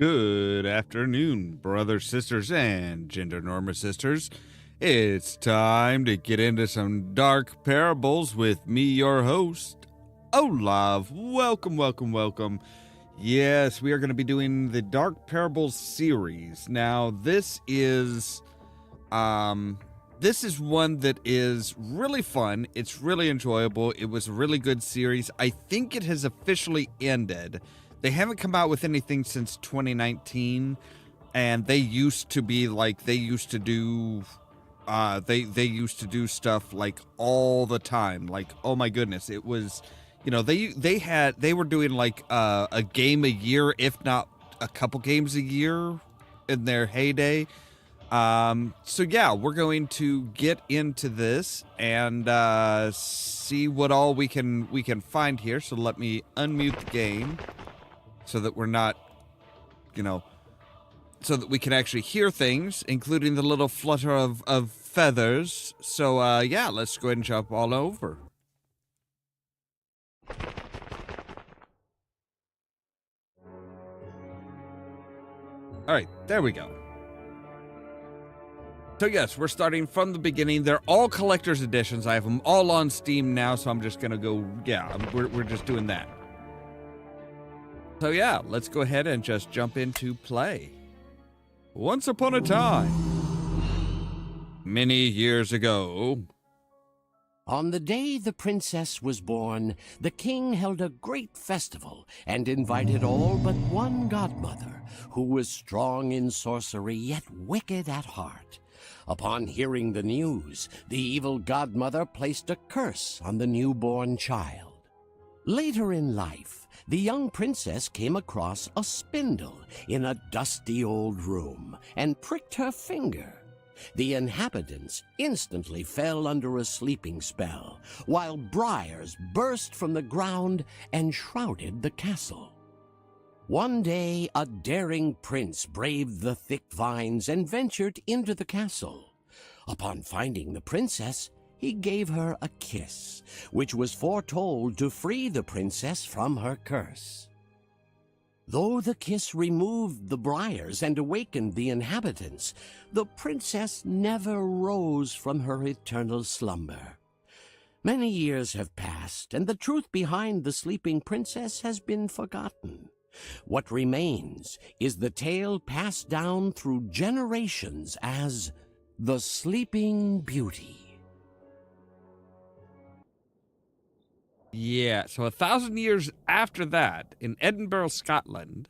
Good afternoon, brothers, sisters, and gender norma sisters. It's time to get into some dark parables with me, your host, Ollamh. Welcome, welcome, welcome. Yes, we are going to be doing the Dark Parables series. Now, this is one that is really fun. It's really enjoyable. It was a really good series. I think it has officially ended. They haven't come out with anything since 2019, and they used to be like, they used to do stuff like all the time. Like, oh my goodness, it was, they were doing like a game a year, if not a couple games a year in their heyday. So yeah, we're going to get into this and see what all we can find here. So let me unmute the game so that we're not, so that we can actually hear things, including the little flutter of feathers. So yeah, let's go ahead and jump all over. All right, there we go. So yes, we're starting from the beginning. They're all collector's editions. I have them all on Steam now, so I'm just gonna go, yeah, we're just doing that. So yeah, let's go ahead and just jump into play. Once upon a time, many years ago. On the day the princess was born, the king held a great festival and invited all but one godmother, who was strong in sorcery yet wicked at heart. Upon hearing the news, the evil godmother placed a curse on the newborn child. Later in life, the young princess came across a spindle in a dusty old room and pricked her finger. The inhabitants instantly fell under a sleeping spell, while briars burst from the ground and shrouded the castle. One day, a daring prince braved the thick vines and ventured into the castle. Upon finding the princess, he gave her a kiss, which was foretold to free the princess from her curse. Though the kiss removed the briars and awakened the inhabitants, the princess never rose from her eternal slumber. Many years have passed, and the truth behind the sleeping princess has been forgotten. What remains is the tale passed down through generations as the Sleeping Beauty. Yeah, so 1,000 years after that, in Edinburgh, Scotland.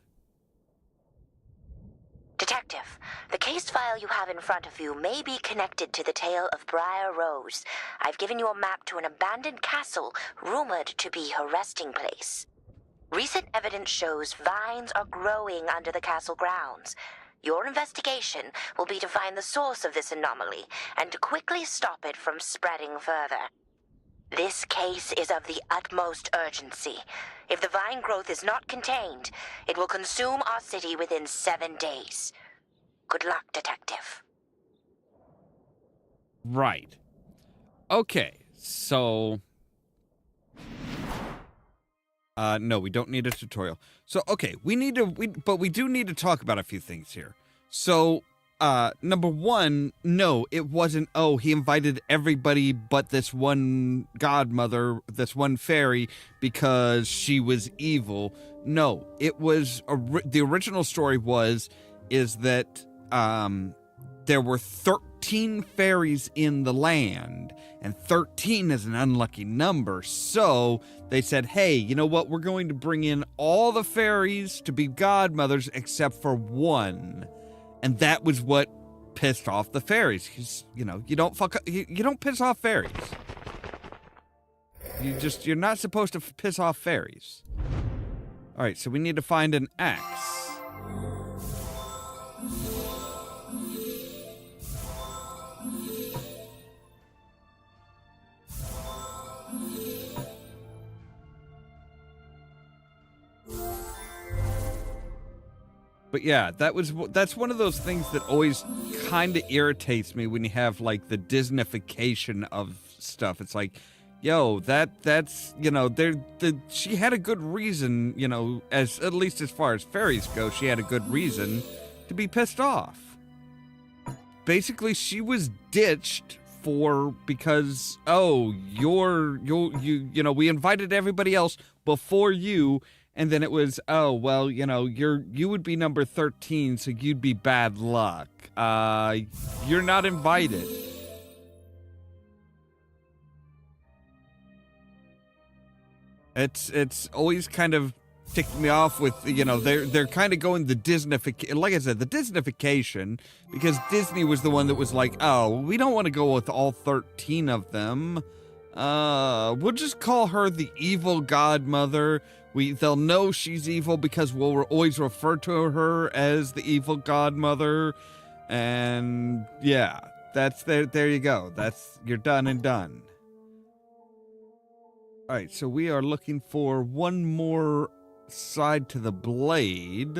Detective, the case file you have in front of you may be connected to the tale of Briar Rose. I've given you a map to an abandoned castle rumored to be her resting place. Recent evidence shows vines are growing under the castle grounds. Your investigation will be to find the source of this anomaly and to quickly stop it from spreading further. This case is of the utmost urgency. If the vine growth is not contained, it will consume our city within 7 days. Good luck, Detective. Right. Okay, so... no, we don't need a tutorial. So, okay, but we do need to talk about a few things here. So, number one, no, it wasn't, oh, he invited everybody but this one godmother, this one fairy, because she was evil. No, it was, the original story is that, there were 13 fairies in the land, and 13 is an unlucky number. So they said, hey, you know what? We're going to bring in all the fairies to be godmothers except for one. And that was what pissed off the fairies. Because, you don't piss off fairies. You're not supposed to piss off fairies. All right, so we need to find an axe. But yeah, that's one of those things that always kind of irritates me when you have like the Disneyfication of stuff. It's like, yo, that's she had a good reason, as at least as far as fairies go, she had a good reason to be pissed off. Basically, she was ditched because we invited everybody else before you, and then it was you would be number 13, so you'd be bad luck. You're not invited. It's always kind of ticked me off with, they're kind of going the Disneyfication, like I said, the Disneyfication, because Disney was the one that was like, oh, we don't want to go with all 13 of them. We'll just call her the evil godmother. They'll know she's evil because we'll always refer to her as the evil godmother. And yeah, there you go. You're done and done. All right, so we are looking for one more side to the blade.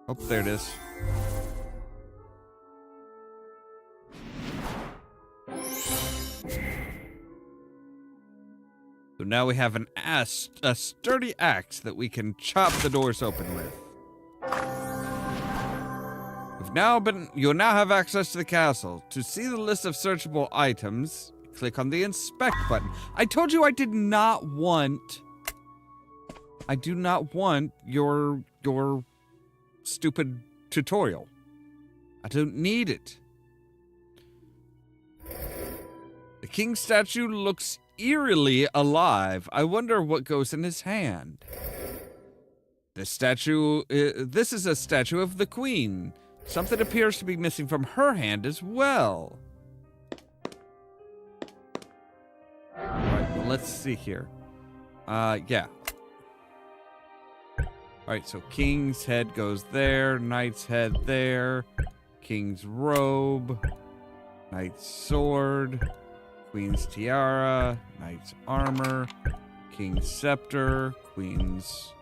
Oh, there it is. So now we have a sturdy axe that we can chop the doors open with. You'll now have access to the castle. To see the list of searchable items, click on the inspect button. I told you I do not want your stupid tutorial. I don't need it. The king's statue looks eerily alive. I wonder what goes in his hand. This is a statue of the queen. Something appears to be missing from her hand as well. Alright, well, let's see here. Yeah. Alright, so king's head goes there, knight's head there, king's robe, knight's sword, queen's tiara, knight's armor, king's scepter, queen's...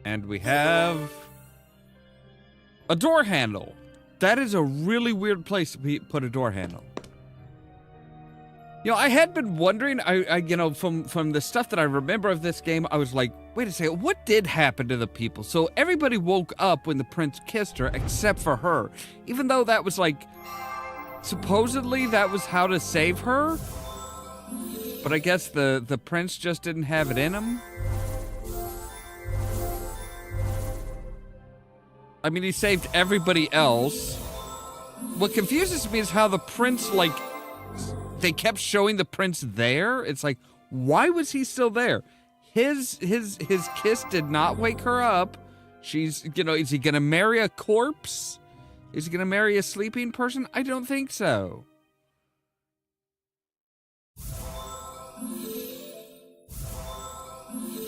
And we have a door handle. That is a really weird place to put a door handle. I had been wondering, from the stuff that I remember of this game, I was like, wait a second, what did happen to the people? So everybody woke up when the prince kissed her, except for her. Even though that was like, supposedly that was how to save her. But I guess the prince just didn't have it in him. I mean, he saved everybody else. What confuses me is how the prince, they kept showing the prince there. It's like, why was he still there? His kiss did not wake her up. She's, is he gonna marry a corpse? Is he gonna marry a sleeping person? I don't think so.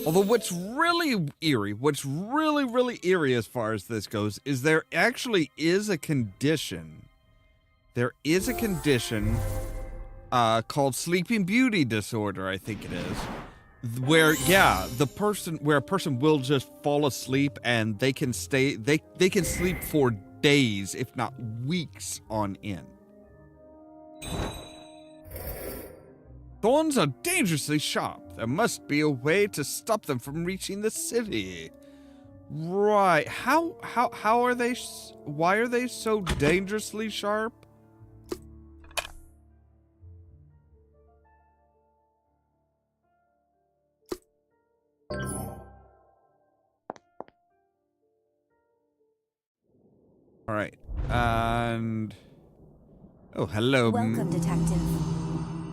Although what's really really eerie as far as this goes is there actually is a condition. There is a condition called Sleeping Beauty disorder, I think it is. Where, a person will just fall asleep and they can can sleep for days, if not weeks on end. Thorns are dangerously sharp. There must be a way to stop them from reaching the city. Right. How are they? Why are they so dangerously sharp? All right. And oh, hello. Welcome, detective.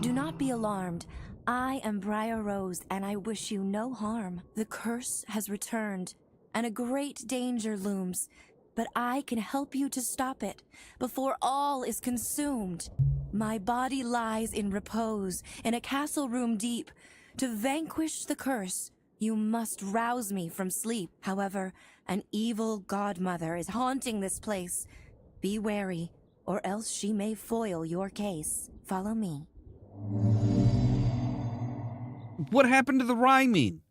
Do not be alarmed. I am Briar Rose, and I wish you no harm. The curse has returned, and a great danger looms, but I can help you to stop it before all is consumed. My body lies in repose in a castle room deep. To vanquish the curse, you must rouse me from sleep. However, an evil godmother is haunting this place. Be wary. or else she may foil your case. Follow me. What happened to the rhyming?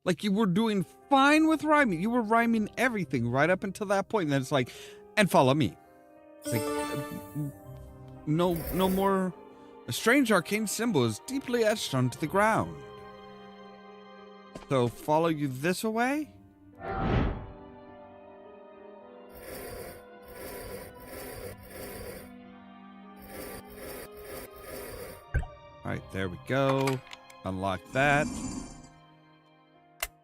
Like, you were doing fine with rhyming. You were rhyming everything right up until that point. And then it's like, and follow me. It's like, no more. A strange arcane symbol is deeply etched onto the ground. So follow you this way? Alright, there we go. Unlock that.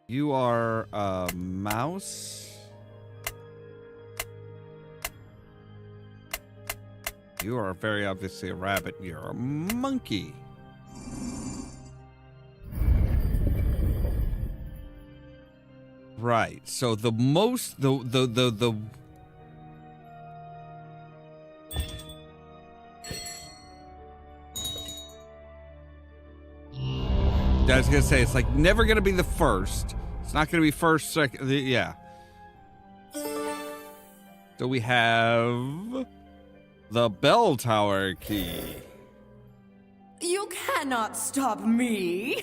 You are a mouse. You are very obviously a rabbit. You're a monkey. Right. So the most the I was gonna say, it's like never gonna be the first. It's not gonna be first, second. Yeah. So we have the bell tower key. You cannot stop me.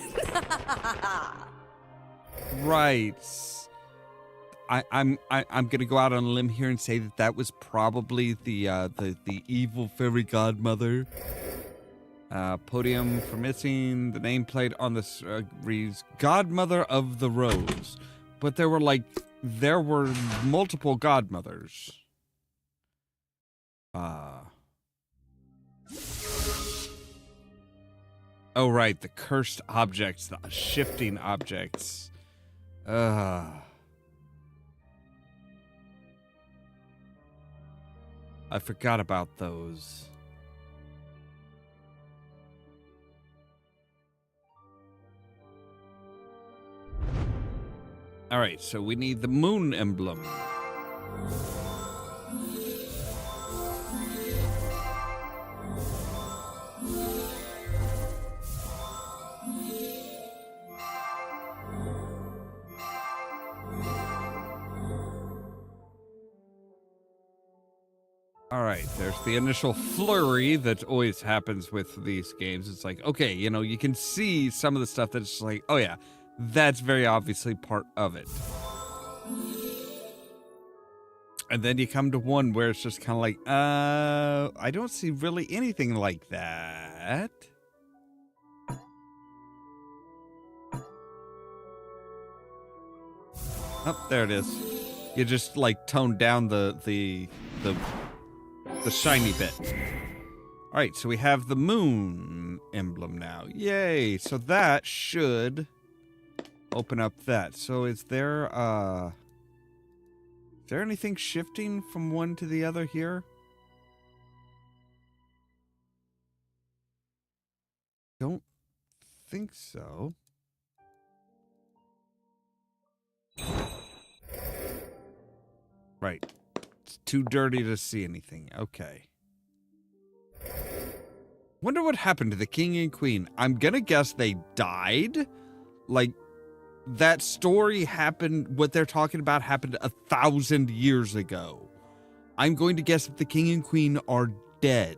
Right. I'm gonna go out on a limb here and say that was probably the evil fairy godmother. Podium for missing. The nameplate on this reads Godmother of the Rose. But there were multiple godmothers. Oh, right. The cursed objects, the shifting objects. I forgot about those. All right, so we need the moon emblem. All right, there's the initial flurry that always happens with these games. It's like, okay, you can see some of the stuff that's like, oh yeah, that's very obviously part of it. And then you come to one where it's just kind of like, I don't see really anything like that. Oh, there it is. You just like toned down the shiny bit. All right, so we have the moon emblem now. Yay! So that should open up that. So is there anything shifting from one to the other here? Don't think so. Right. It's too dirty to see anything. Okay. Wonder what happened to the king and queen. I'm gonna guess they died. Like, that story happened, what they're talking about happened 1,000 years ago. I'm going to guess that the king and queen are dead.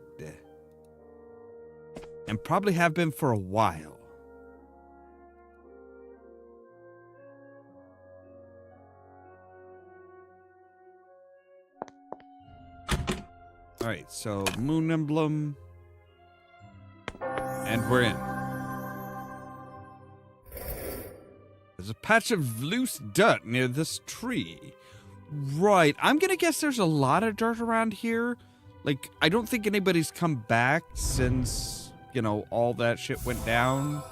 And probably have been for a while. Alright, so moon emblem. And we're in. There's a patch of loose dirt near this tree. Right. I'm going to guess there's a lot of dirt around here. Like, I don't think anybody's come back since, all that shit went down.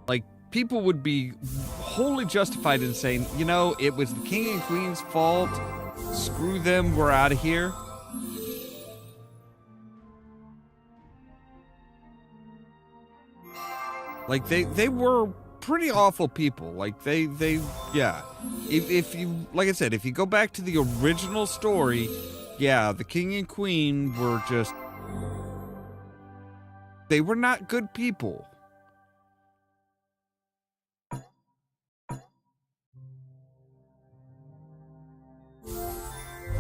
Like, people would be wholly justified in saying, it was the king and queen's fault. Screw them. We're out of here. Like, they were pretty awful people. Like, yeah. If you, like I said, if you go back to the original story, yeah, the king and queen were just, they were not good people.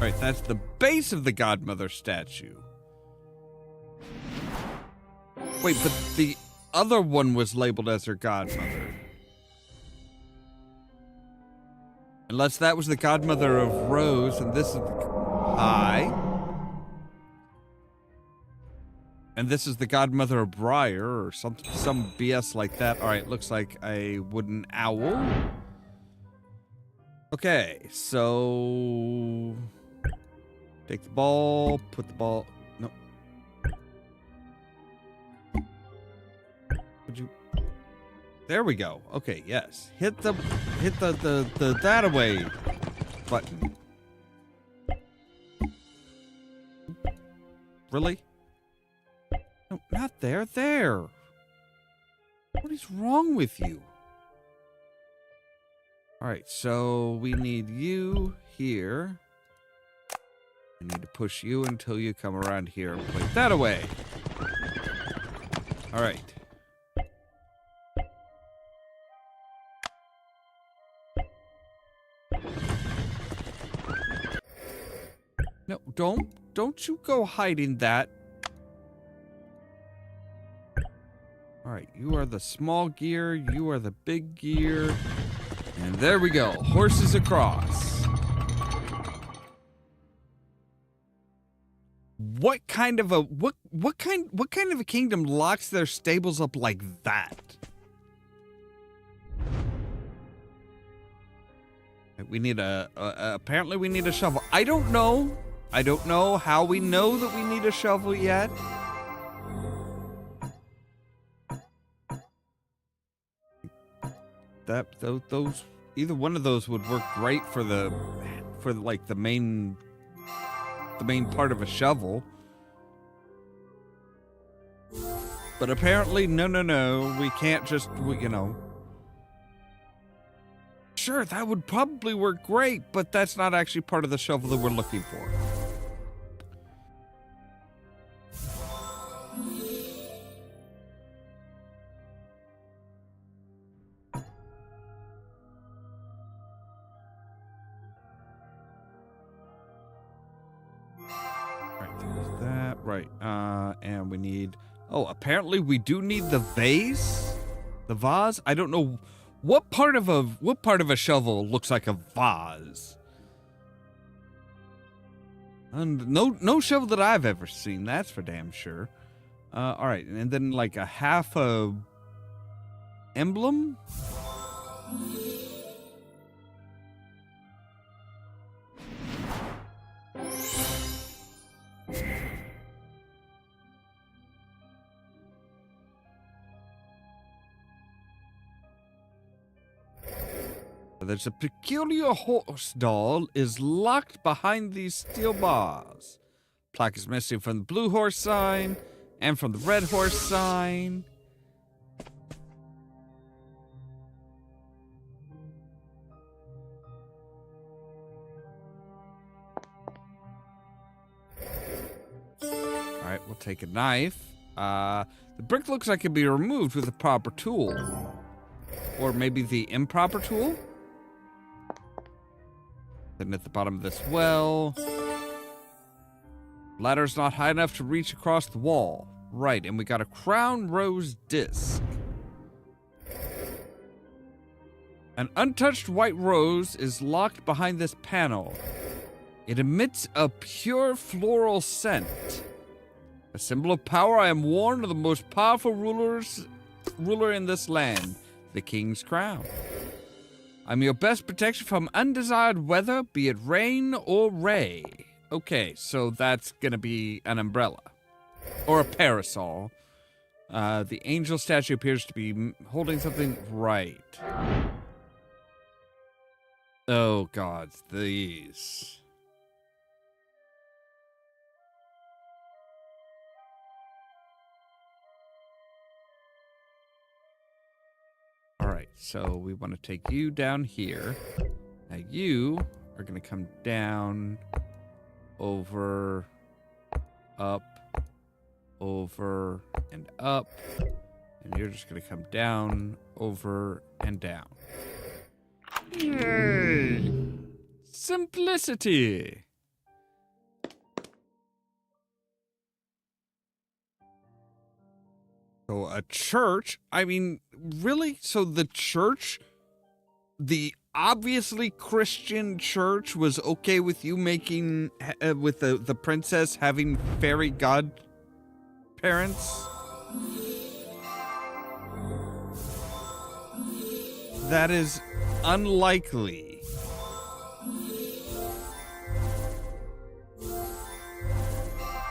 All right, that's the base of the godmother statue. Wait, but the other one was labeled as her godmother. Unless that was the godmother of Rose, and this is the... Hi. And this is the godmother of Briar, or some BS like that. All right, looks like a wooden owl. Okay, so... Take the ball, put the ball... No. Would you... There we go. Okay, yes. Hit the that away button. Really? No, not there. There. What is wrong with you? All right, so we need you here. We need to push you until you come around here and play that away. All right. No, don't you go hiding that. All right, you are the small gear, you are the big gear. And there we go, horses across. What kind of a what kind of a kingdom locks their stables up like that? We need apparently we need a shovel. I don't know how we know that we need a shovel yet. Those either one of those would work great for like the main part of a shovel. But apparently no, we can't just Sure, that would probably work great, but that's not actually part of the shovel that we're looking for. Right, there's that. Right, and we need... Oh, apparently we do need the vase? The vase? I don't know... What part of a shovel looks like a vase? And no shovel that I've ever seen, that's for damn sure. All right, and then like a half a emblem. There's a peculiar horse doll is locked behind these steel bars. Plaque is missing from the blue horse sign and from the red horse sign. All right, we'll take a knife. The brick looks like it can be removed with a proper tool. Or maybe the improper tool? Then at the bottom of this well. Ladder's not high enough to reach across the wall. Right, and we got a crown rose disc. An untouched white rose is locked behind this panel. It emits a pure floral scent. A symbol of power, I am warned of the most powerful ruler in this land, the king's crown. I'm your best protection from undesired weather, be it rain or ray. Okay, so that's gonna be an umbrella. Or a parasol. The angel statue appears to be holding something right. Oh, God, these. Alright, so we want to take you down here. Now you are going to come down, over, up, over, and up. And you're just going to come down, over, and down. Yay! Simplicity! So a church? I mean, really? So the church, the obviously Christian church, was okay with you making, with the princess having fairy godparents? That is unlikely.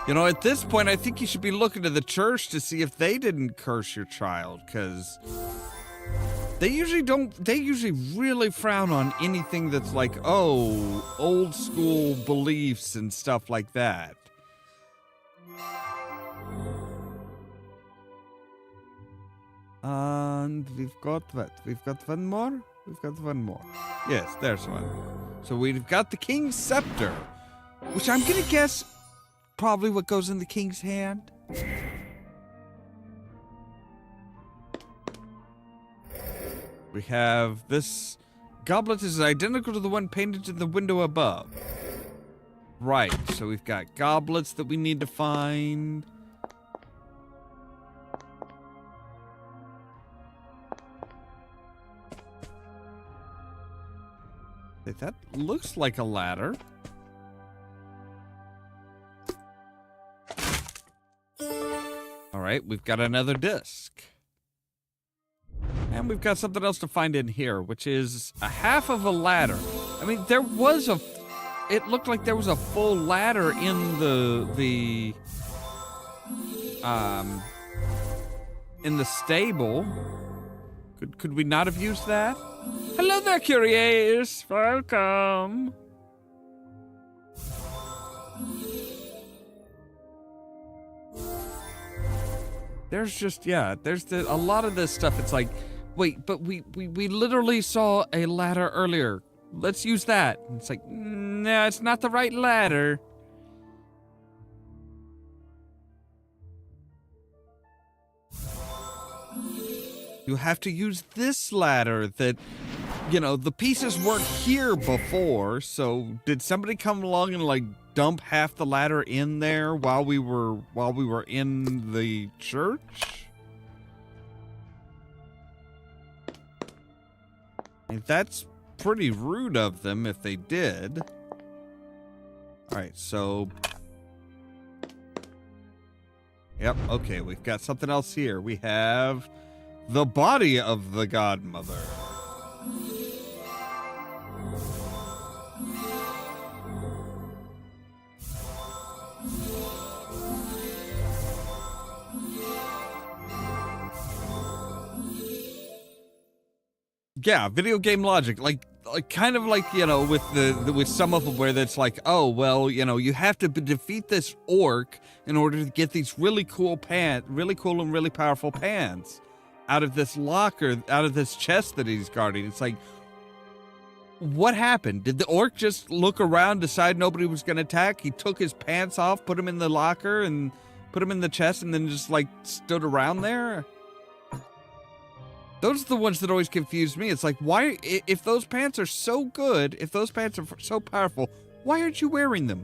You know, at this point, I think you should be looking to the church to see if they didn't curse your child, because they usually really frown on anything that's like, oh, old school beliefs and stuff like that. And we've got what? We've got one more? We've got one more. Yes, there's one. So we've got the king's scepter, which I'm gonna guess probably what goes in the king's hand. We have this goblet is identical to the one painted in the window above. Right, so we've got goblets that we need to find. That looks like a ladder. All right, we've got another disc. And we've got something else to find in here, which is a half of a ladder. I mean, it looked like there was a full ladder in the stable. Could we not have used that? Hello there, curious. Welcome. There's a lot of this stuff. It's like, wait, but we literally saw a ladder earlier. Let's use that. And it's like, no, it's not the right ladder. You have to use this ladder that, you know, the pieces weren't here before. So did somebody come along and like dump half the ladder in there while we were in the church? I mean, that's pretty rude of them if they did. All right, so yep, okay, we've got something else here. We have the body of the godmother. Yeah, video game logic, like kind of like, you know, with some of them where it's like, oh well, you know, you have to defeat this orc in order to get these really cool and really powerful pants out of this locker, out of this chest that he's guarding. It's like, what happened? Did the orc just look around, decide nobody was going to attack? He took his pants off, put them in the locker, and put them in the chest, and then just like stood around there? Those are the ones that always confuse me. It's like, why, if those pants are so good, if those pants are so powerful, why aren't you wearing them?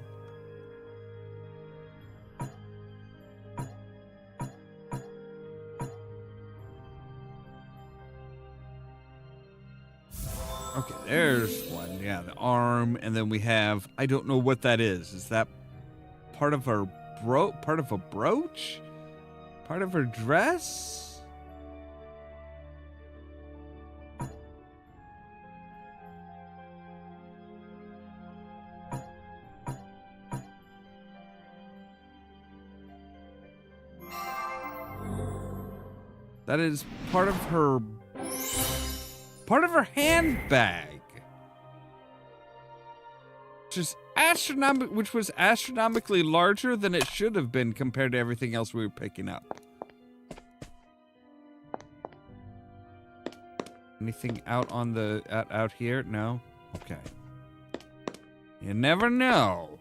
Okay, there's one. Yeah, the arm, and then we have, I don't know what that is. Is that part of her part of a brooch? Part of her dress? That is part of her handbag, which was astronomically larger than it should have been compared to everything else we were picking up. Anything out on the out here? No. Okay. You never know.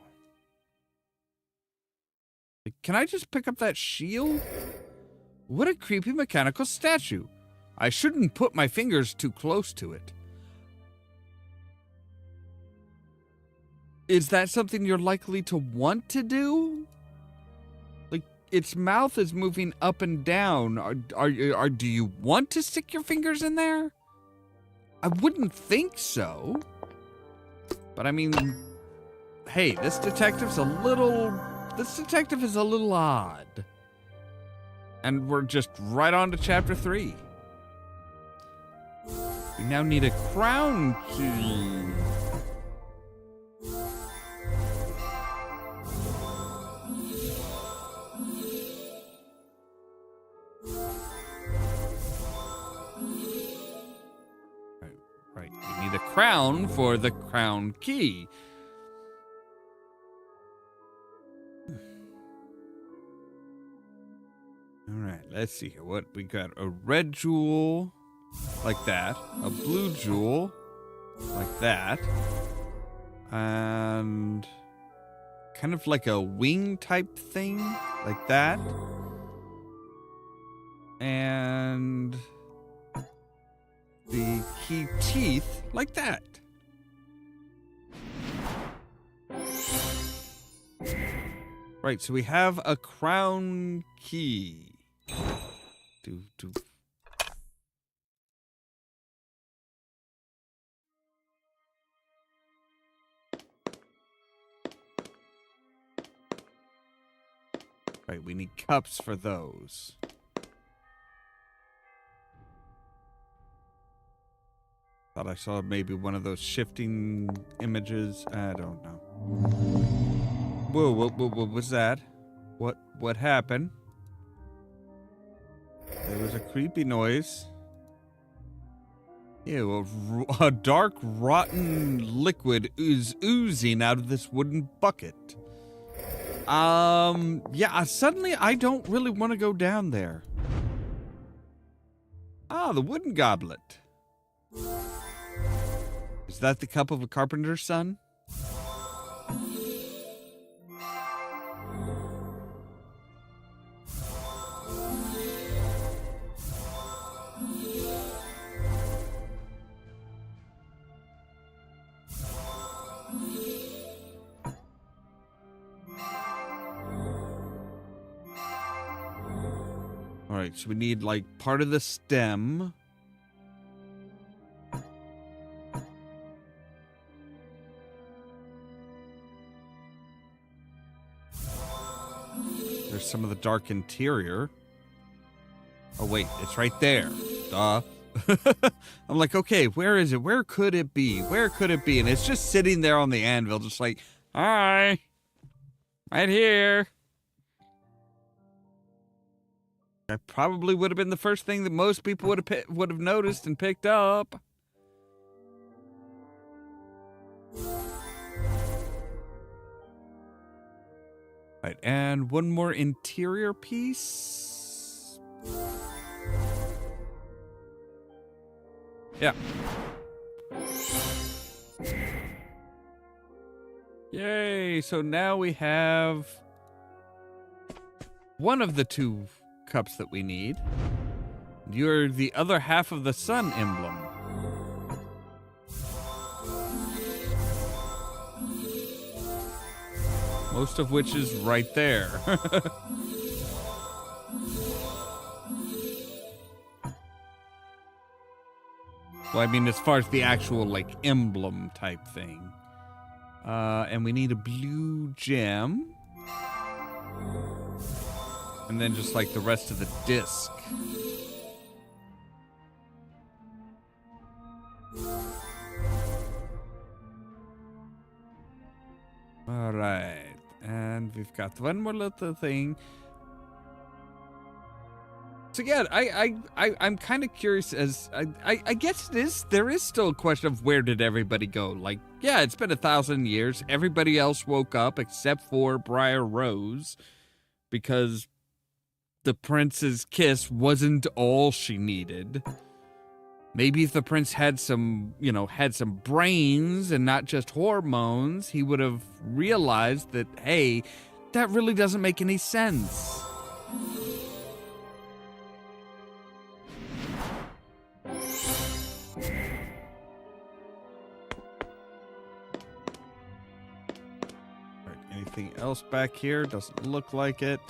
Can I just pick up that shield? What a creepy mechanical statue. I shouldn't put my fingers too close to it. Is that something you're likely to want to do? Like, its mouth is moving up and down. Do you want to stick your fingers in there? I wouldn't think so. But I mean, hey, this detective is a little odd. And we're just right on to chapter 3. We now need a crown key. Right. We need a crown for the crown key. All right, let's see here. What we got? A red jewel, like that. A blue jewel, like that. And kind of like a wing type thing, like that. And the key teeth, like that. Right, so we have a crown key. Right, we need cups for those. Thought I saw maybe one of those shifting images. I don't know. Whoa, what was that? What happened? There was a creepy noise. Ew, a dark, rotten liquid is oozing out of this wooden bucket. Yeah, suddenly I don't really want to go down there. Ah, the wooden goblet. Is that the cup of a carpenter's son? All right, so we need like part of the stem. There's some of the dark interior. Oh wait, it's right there. Duh. I'm like, okay, where is it? Where could it be? Where could it be? And it's just sitting there on the anvil, just like, hi, right here. That probably would have been the first thing that most people would have noticed and picked up. Right, and one more interior piece. Yeah. Yay, so now we have one of the two cups that we need. You're the other half of the sun emblem. Most of which is right there. Well, I mean, as far as the actual, like, emblem type thing. And we need a blue gem. And then just, like, the rest of the disc. All right. And we've got one more little thing. So yeah, I'm kind of curious as I guess there is still a question of where did everybody go? Like, yeah, it's been 1,000 years. Everybody else woke up except for Briar Rose because the prince's kiss wasn't all she needed. Maybe if the prince had some brains and not just hormones, he would have realized that, hey, that really doesn't make any sense. Anything else back here? Doesn't look like it.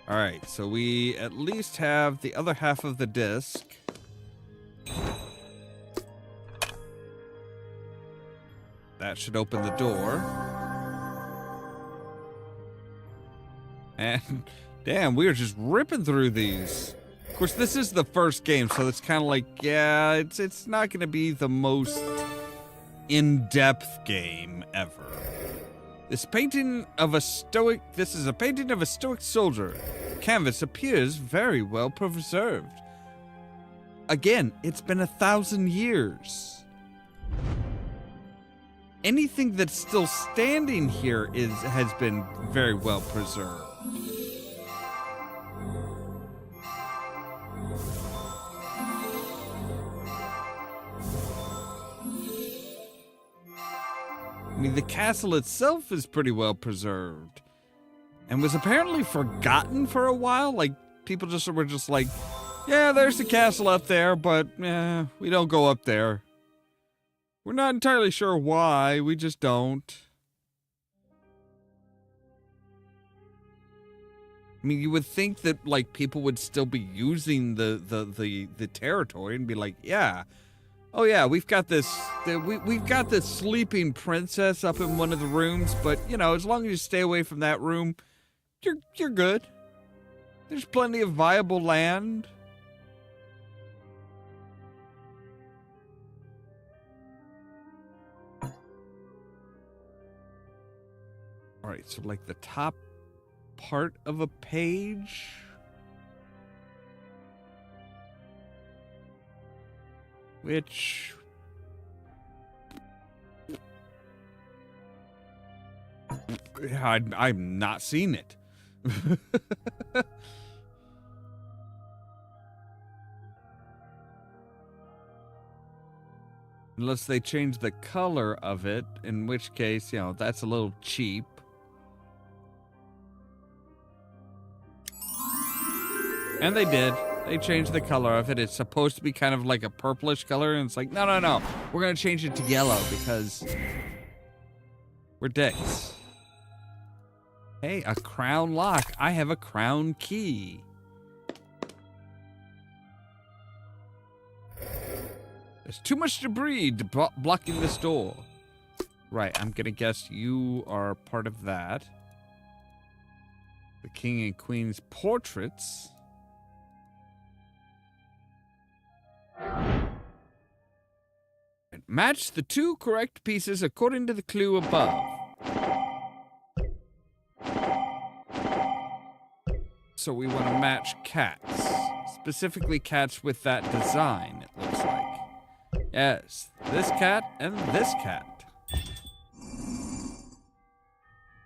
All right, so we at least have the other half of the disc. That should open the door. And damn, we are just ripping through these. Of course, this is the first game, so it's kind of like, yeah, it's not going to be the most in-depth game ever. This is a painting of a stoic soldier. The canvas appears very well preserved. Again, it's been 1,000 years. Anything that's still standing here has been very well preserved. I mean, the castle itself is pretty well preserved and was apparently forgotten for a while. Like, people were just like, yeah, there's the castle up there, but we don't go up there. We're not entirely sure why, we just don't. I mean, you would think that, like, people would still be using the territory and be like, yeah, oh yeah, we've got this sleeping princess up in one of the rooms, but you know, as long as you stay away from that room, you're good. There's plenty of viable land. All right, so like the top part of a page. Which I'm not seeing it. Unless they change the color of it, in which case, you know, that's a little cheap. And they did. They changed the color of it. It's supposed to be kind of like a purplish color, and it's like, no. We're going to change it to yellow because we're dicks. Hey, a crown lock. I have a crown key. There's too much debris blocking this door. Right, I'm going to guess you are part of that. The king and queen's portraits. Match the two correct pieces according to the clue above. So we want to match cats. Specifically cats with that design, it looks like. Yes, this cat and this cat.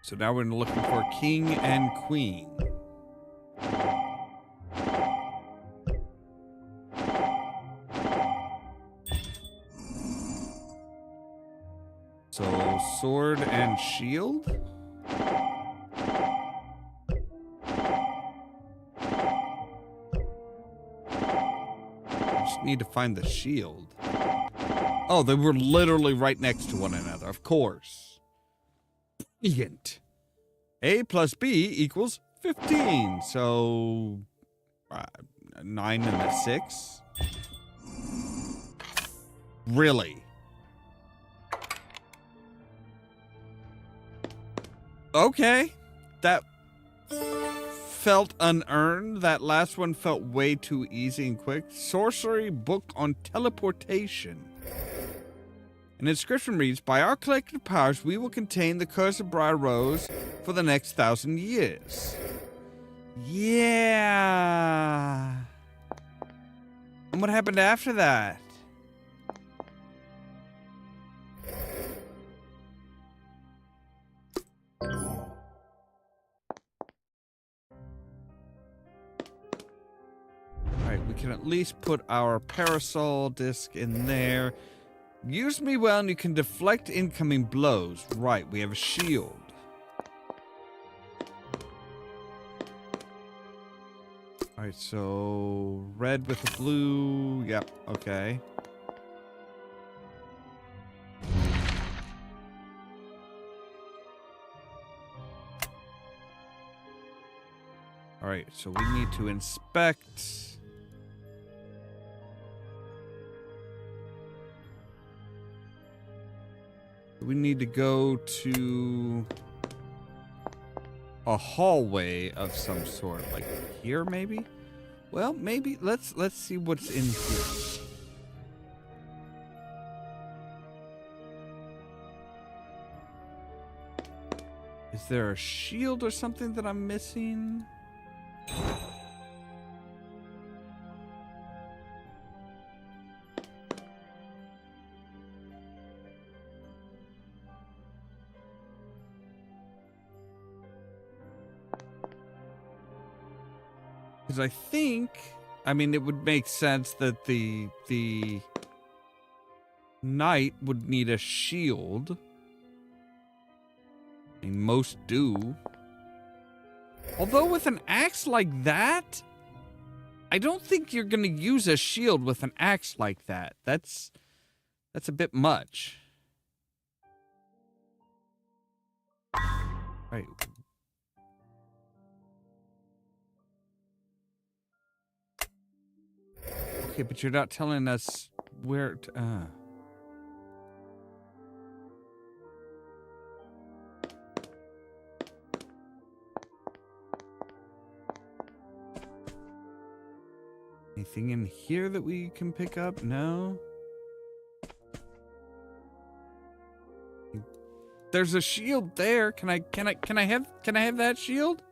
So now we're looking for king and queen. So, sword and shield? I just need to find the shield. Oh, they were literally right next to one another, of course. Brilliant. A plus B equals 15, so... 9 and a 6? Really? Okay, that felt unearned. That last one felt way too easy and quick. Sorcery book on teleportation. An inscription reads, by our collective powers, we will contain the curse of Briar Rose for the next 1,000 years. Yeah. And what happened after that? We can at least put our parasol disc in there. Use me well and you can deflect incoming blows. Right, we have a shield. Alright, so red with the blue. Yep, okay. right, so we need to inspect. We need to go to a hallway of some sort, like here maybe? Well, maybe let's see what's in here. Is there a shield or something that I'm missing? Because I think, I mean, it would make sense that the knight would need a shield. I mean, most do. Although with an axe like that, I don't think you're going to use a shield with an axe like that. That's a bit much. Right. Okay, but you're not telling us where to, Anything in here that we can pick up? No. There's a shield there. Can I have that shield?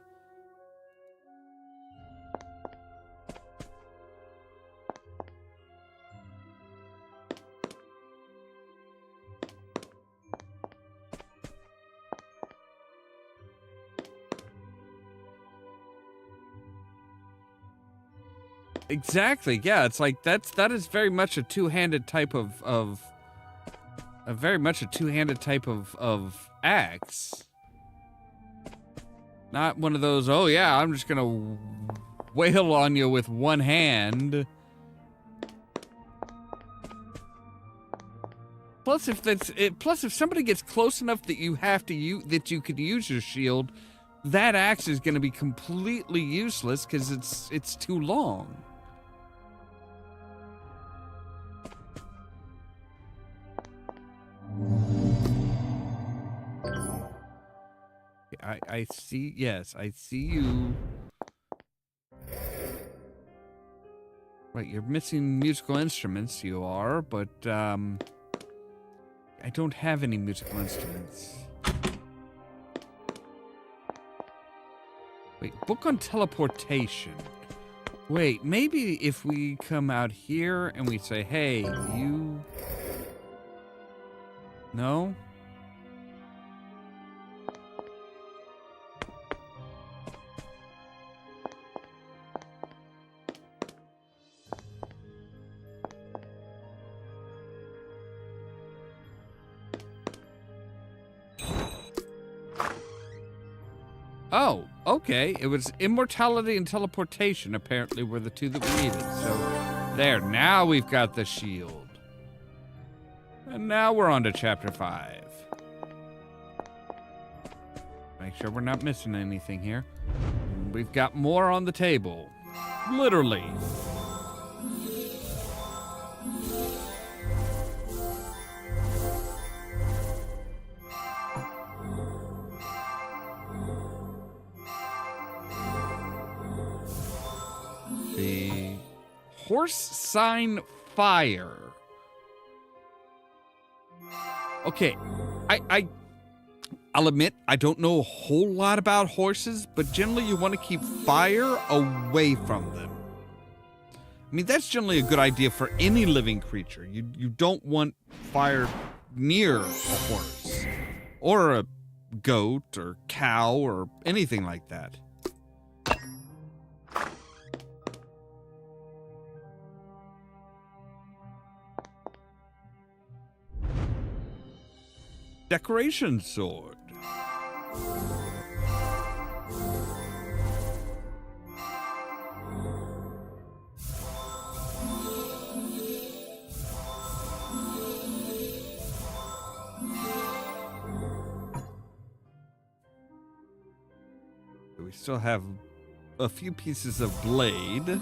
Exactly. Yeah, it's like that is very much a two-handed type of axe. Not one of those, oh yeah, I'm just gonna wail on you with one hand. Plus if somebody gets close enough that you could use your shield, that axe is gonna be completely useless because it's too long. I see, yes, I see you. Right, you're missing musical instruments, you are, but, I don't have any musical instruments. Wait, book on teleportation. Wait, maybe if we come out here and we say, hey, you... No? Oh, okay. It was immortality and teleportation, apparently, were the two that we needed. So, there. Now we've got the shield. And now we're on to Chapter 5. Make sure we're not missing anything here. We've got more on the table. Literally. The horse sign fire. Okay, I'll admit I don't know a whole lot about horses, but generally you want to keep fire away from them. I mean, that's generally a good idea for any living creature. You don't want fire near a horse or a goat or cow or anything like that. Decoration sword. We still have a few pieces of blade.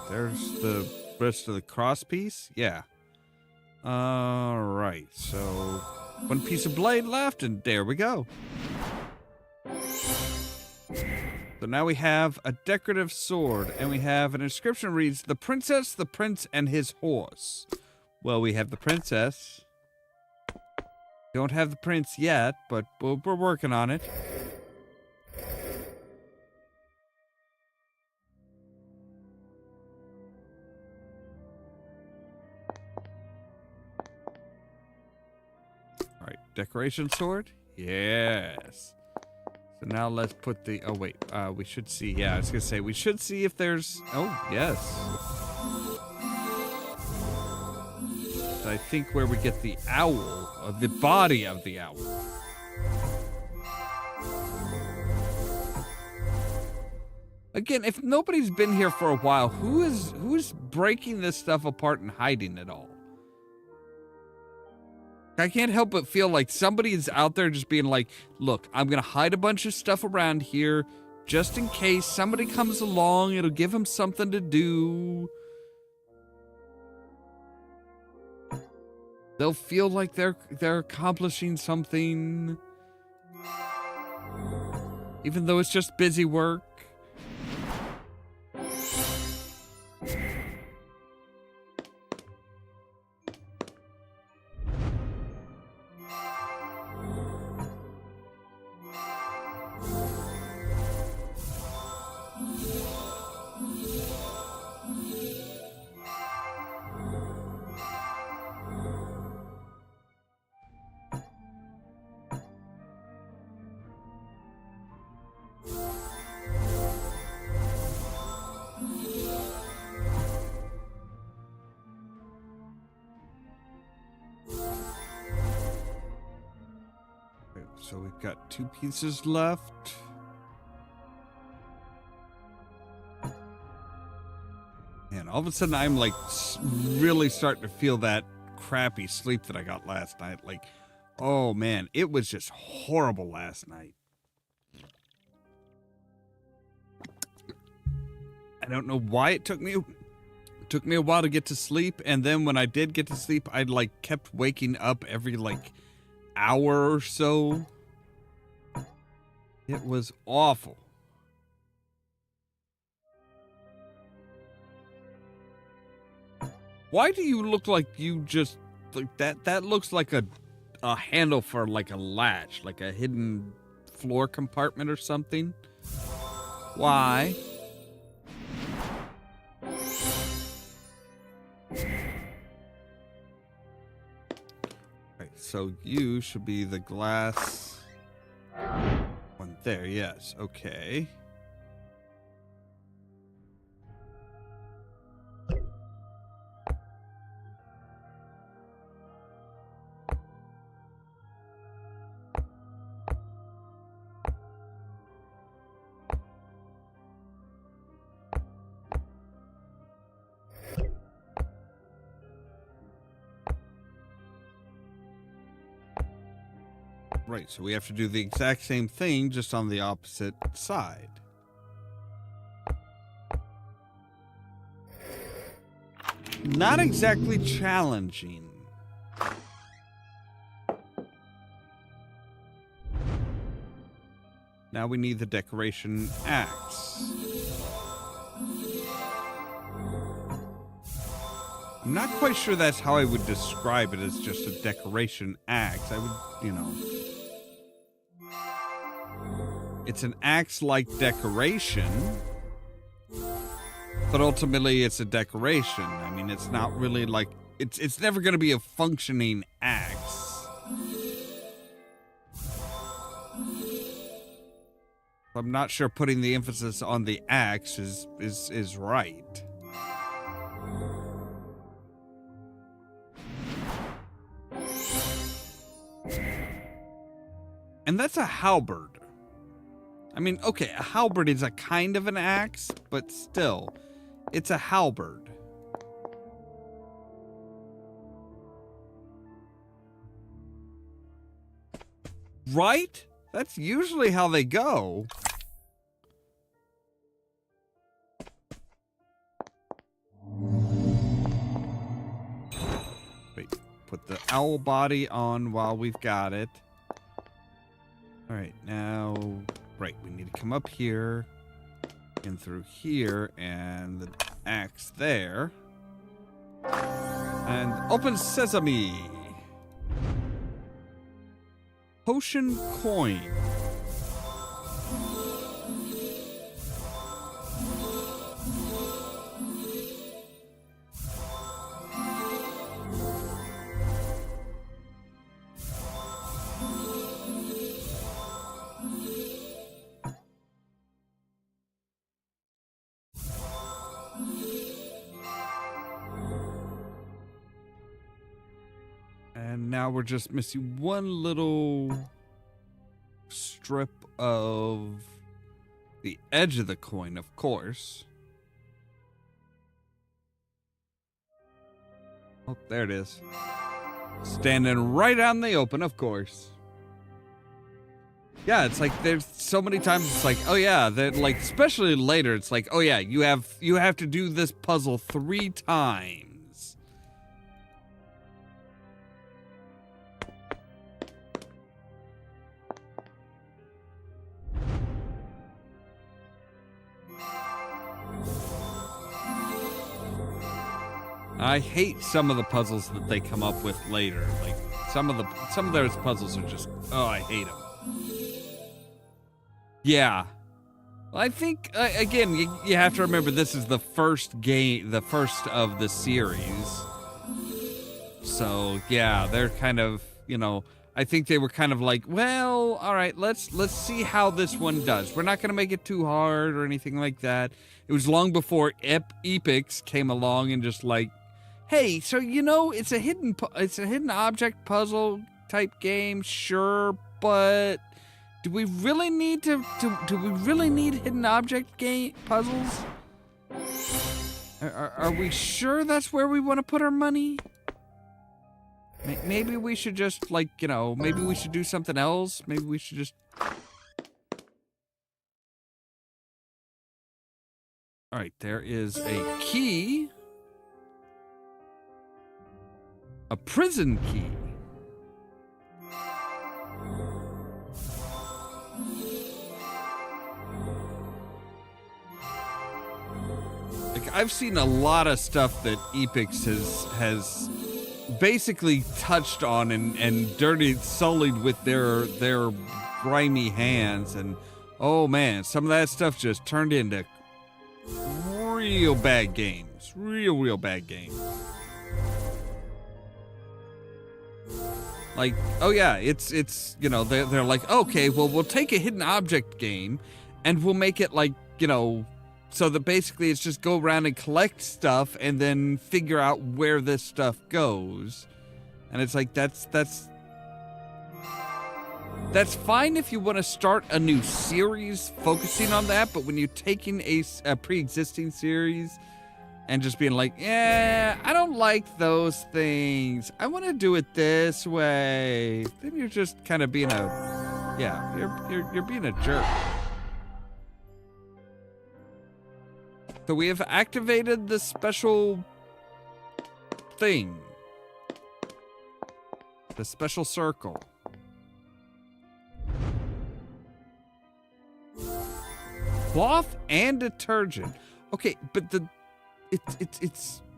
There's the rest of the cross piece. Yeah. All right. So one piece of blade left, and there we go. So now we have a decorative sword, and we have an inscription that reads, "The princess, the prince, and his horse." Well, we have the princess. Don't have the prince yet, but we're working on it. All right, decoration sword. Yes. So now let's put the, oh wait, we should see, yeah, I was gonna say, we should see if there's, oh, yes. I think where we get the owl, the body of the owl. Again, if nobody's been here for a while, who is breaking this stuff apart and hiding it all? I can't help but feel like somebody is out there just being like, look, I'm going to hide a bunch of stuff around here just in case somebody comes along. It'll give them something to do. They'll feel like they're accomplishing something. Even though it's just busy work. So we've got 2 pieces left. And all of a sudden I'm like really starting to feel that crappy sleep that I got last night. Like, oh man, it was just horrible last night. I don't know why it took me a while to get to sleep, and then when I did get to sleep, I like kept waking up every like hour or so. It was awful. Why do you look like you just like that? That looks like a handle for like a latch, like a hidden floor compartment or something. Why? Right, so you should be the glass one there. Yes. Okay. Right, so we have to do the exact same thing, just on the opposite side. Not exactly challenging. Now we need the decoration axe. I'm not quite sure that's how I would describe it, as just a decoration axe. I would, you know... It's an axe-like decoration, but ultimately it's a decoration. I mean, it's not really like... It's never going to be a functioning axe. I'm not sure putting the emphasis on the axe is right. And that's a halberd. I mean, okay, a halberd is a kind of an axe, but still, it's a halberd. Right? That's usually how they go. Wait, put the owl body on while we've got it. All right, now, right, we need to come up here and through here and the axe there. And open sesame. Potion coin. And now we're just missing one little strip of the edge of the coin, of course. Oh, there it is. Standing right out in the open, of course. Yeah, it's like there's so many times it's like, oh yeah, that like especially later, it's like, oh yeah, you have to do this puzzle 3 times. I hate some of the puzzles that they come up with later. Like some of those puzzles are just, oh, I hate them. Yeah. Well, I think again you have to remember this is the first game, the first of the series. So, yeah, they're kind of, you know, I think they were kind of like, well, all right, let's see how this one does. We're not going to make it too hard or anything like that. It was long before Epics came along and just like, hey, so you know, it's a hidden object puzzle type game, sure, but do we really need do we really need hidden object game puzzles? Are we sure that's where we want to put our money? Maybe we should just, like, you know, maybe we should do something else. Maybe we should just... All right, there is a key. A prison key. Like, I've seen a lot of stuff that Epics has basically touched on and dirty sullied with their grimy hands, and oh man, some of that stuff just turned into real bad games. Real bad games. Like, oh yeah, it's you know, they're like, okay, well, we'll take a hidden object game and we'll make it like, you know, so that basically it's just go around and collect stuff and then figure out where this stuff goes. And it's like, that's fine if you want to start a new series focusing on that, but when you're taking a pre-existing series and just being like, yeah, I don't like those things, I want to do it this way, then you're just kind of being you're being a jerk. So we have activated the special thing. The special circle. Cloth and detergent. Okay, but the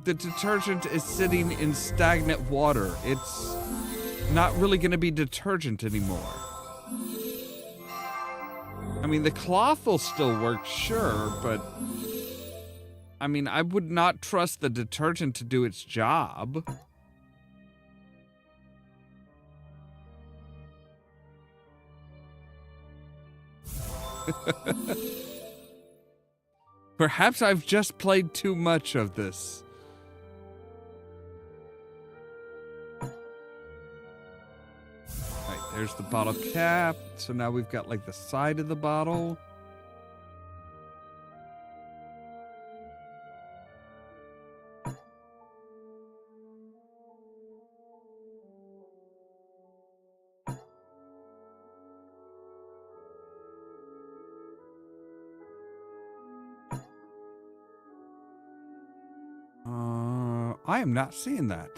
detergent is sitting in stagnant water. It's not really going to be detergent anymore. I mean, the cloth will still work, sure, but I mean, I would not trust the detergent to do its job. Perhaps I've just played too much of this. Right, there's the bottle cap. So now we've got like the side of the bottle. I am not seeing that.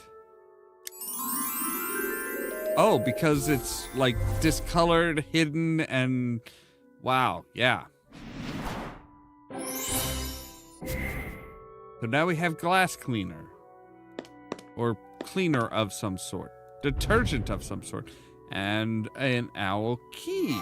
Oh, because it's like discolored, hidden, and wow, yeah. So now we have glass cleaner. Or cleaner of some sort. Detergent of some sort. And an owl key.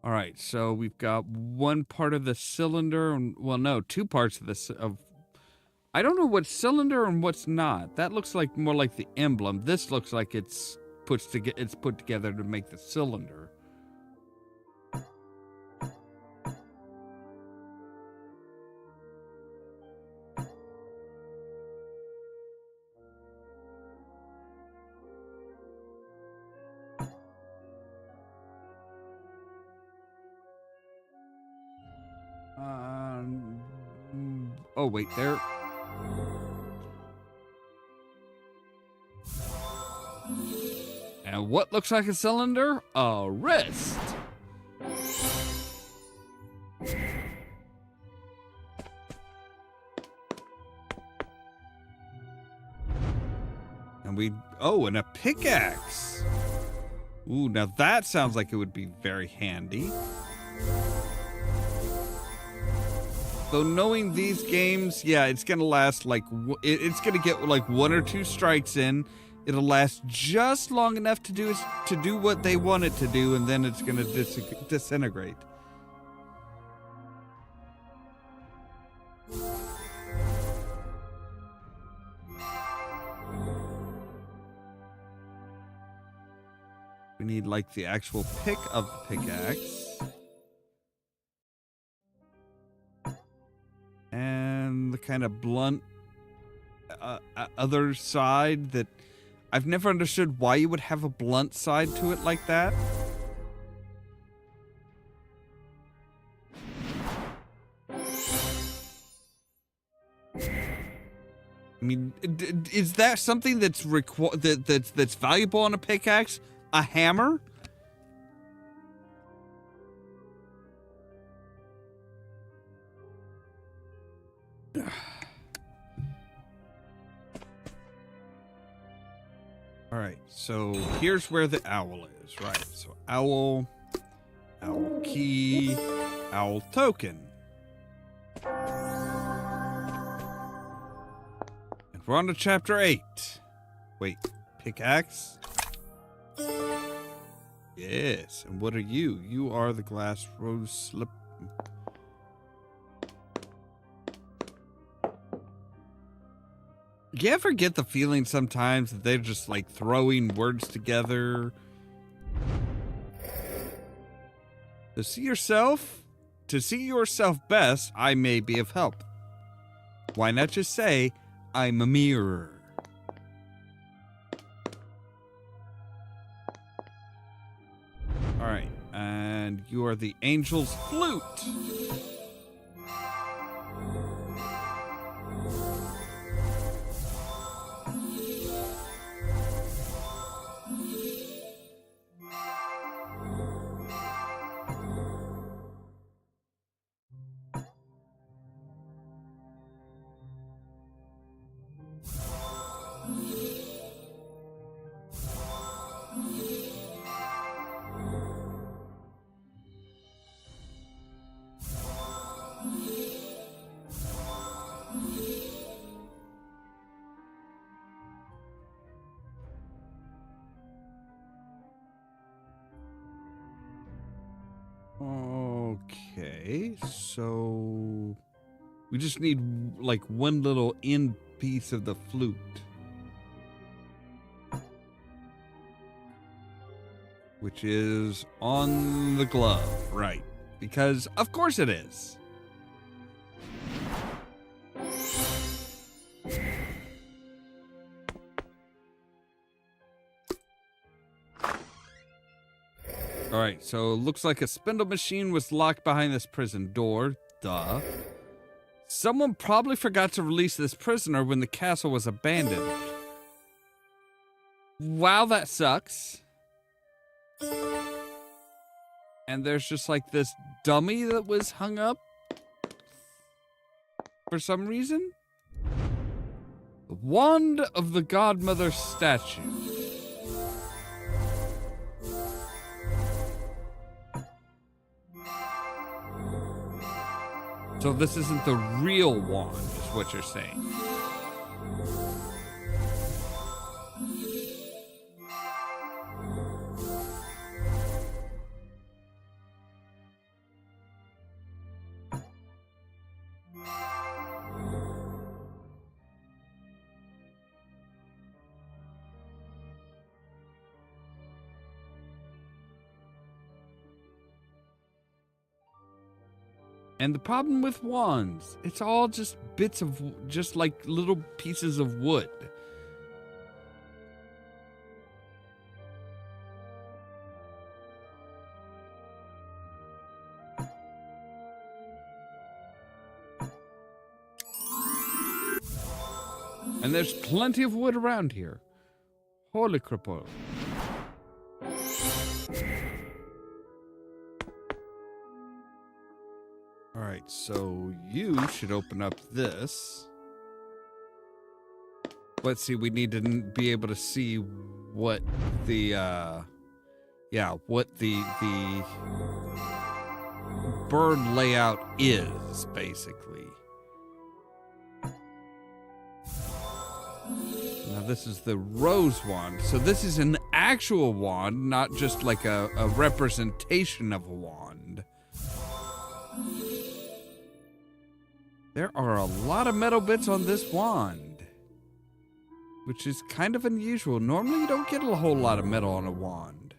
All right, so we've got one part of the cylinder, and well, no, two parts of this. I don't know what's cylinder and what's not. That looks like more like the emblem. This looks like it's put together to make the cylinder. Oh wait, there. And what looks like a cylinder? A wrist. And and a pickaxe. Ooh, now that sounds like it would be very handy. Though knowing these games, yeah, it's gonna last like it's gonna get like 1 or 2 strikes in. It'll last just long enough to do what they want it to do, and then it's gonna disintegrate. We need like the actual pick of the pickaxe. And the kind of blunt other side that I've never understood why you would have a blunt side to it like that. I mean, is that something that's that's valuable on a pickaxe? A hammer? All right, so here's where the owl is, right? So owl key, owl token. And we're on to chapter 8. Wait, pickaxe? Yes, and what are you? You are the glass rose slip. You ever get the feeling sometimes that they're just like throwing words together? To see yourself best, I may be of help. Why not just say, I'm a mirror? All right, and you are the angel's flute. Okay, so we just need like one little end piece of the flute. Which is on the glove, right? Because of course it is. All right, so it looks like a spindle machine was locked behind this prison door. Duh. Someone probably forgot to release this prisoner when the castle was abandoned. Wow, that sucks. And there's just like this dummy that was hung up for some reason. The wand of the godmother statue. So this isn't the real wand, is what you're saying. And the problem with wands, it's all just bits of, just like little pieces of wood. And there's plenty of wood around here. Holy cripple. Alright, so you should open up this. Let's see, we need to be able to see what the, what the bird layout is, basically. Now this is the rose wand. So this is an actual wand, not just like a representation of a wand. There are a lot of metal bits on this wand, which is kind of unusual. Normally you don't get a whole lot of metal on a wand.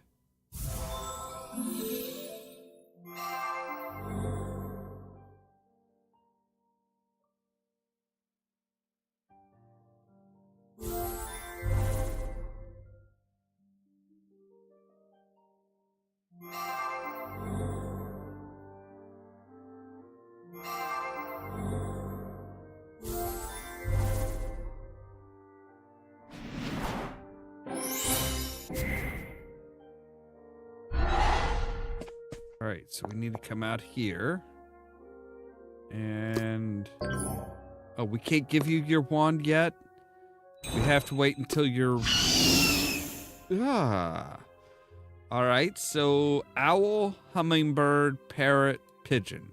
Alright, so we need to come out here. And... oh, we can't give you your wand yet? We have to wait until you're... Alright, so owl, hummingbird, parrot, pigeon.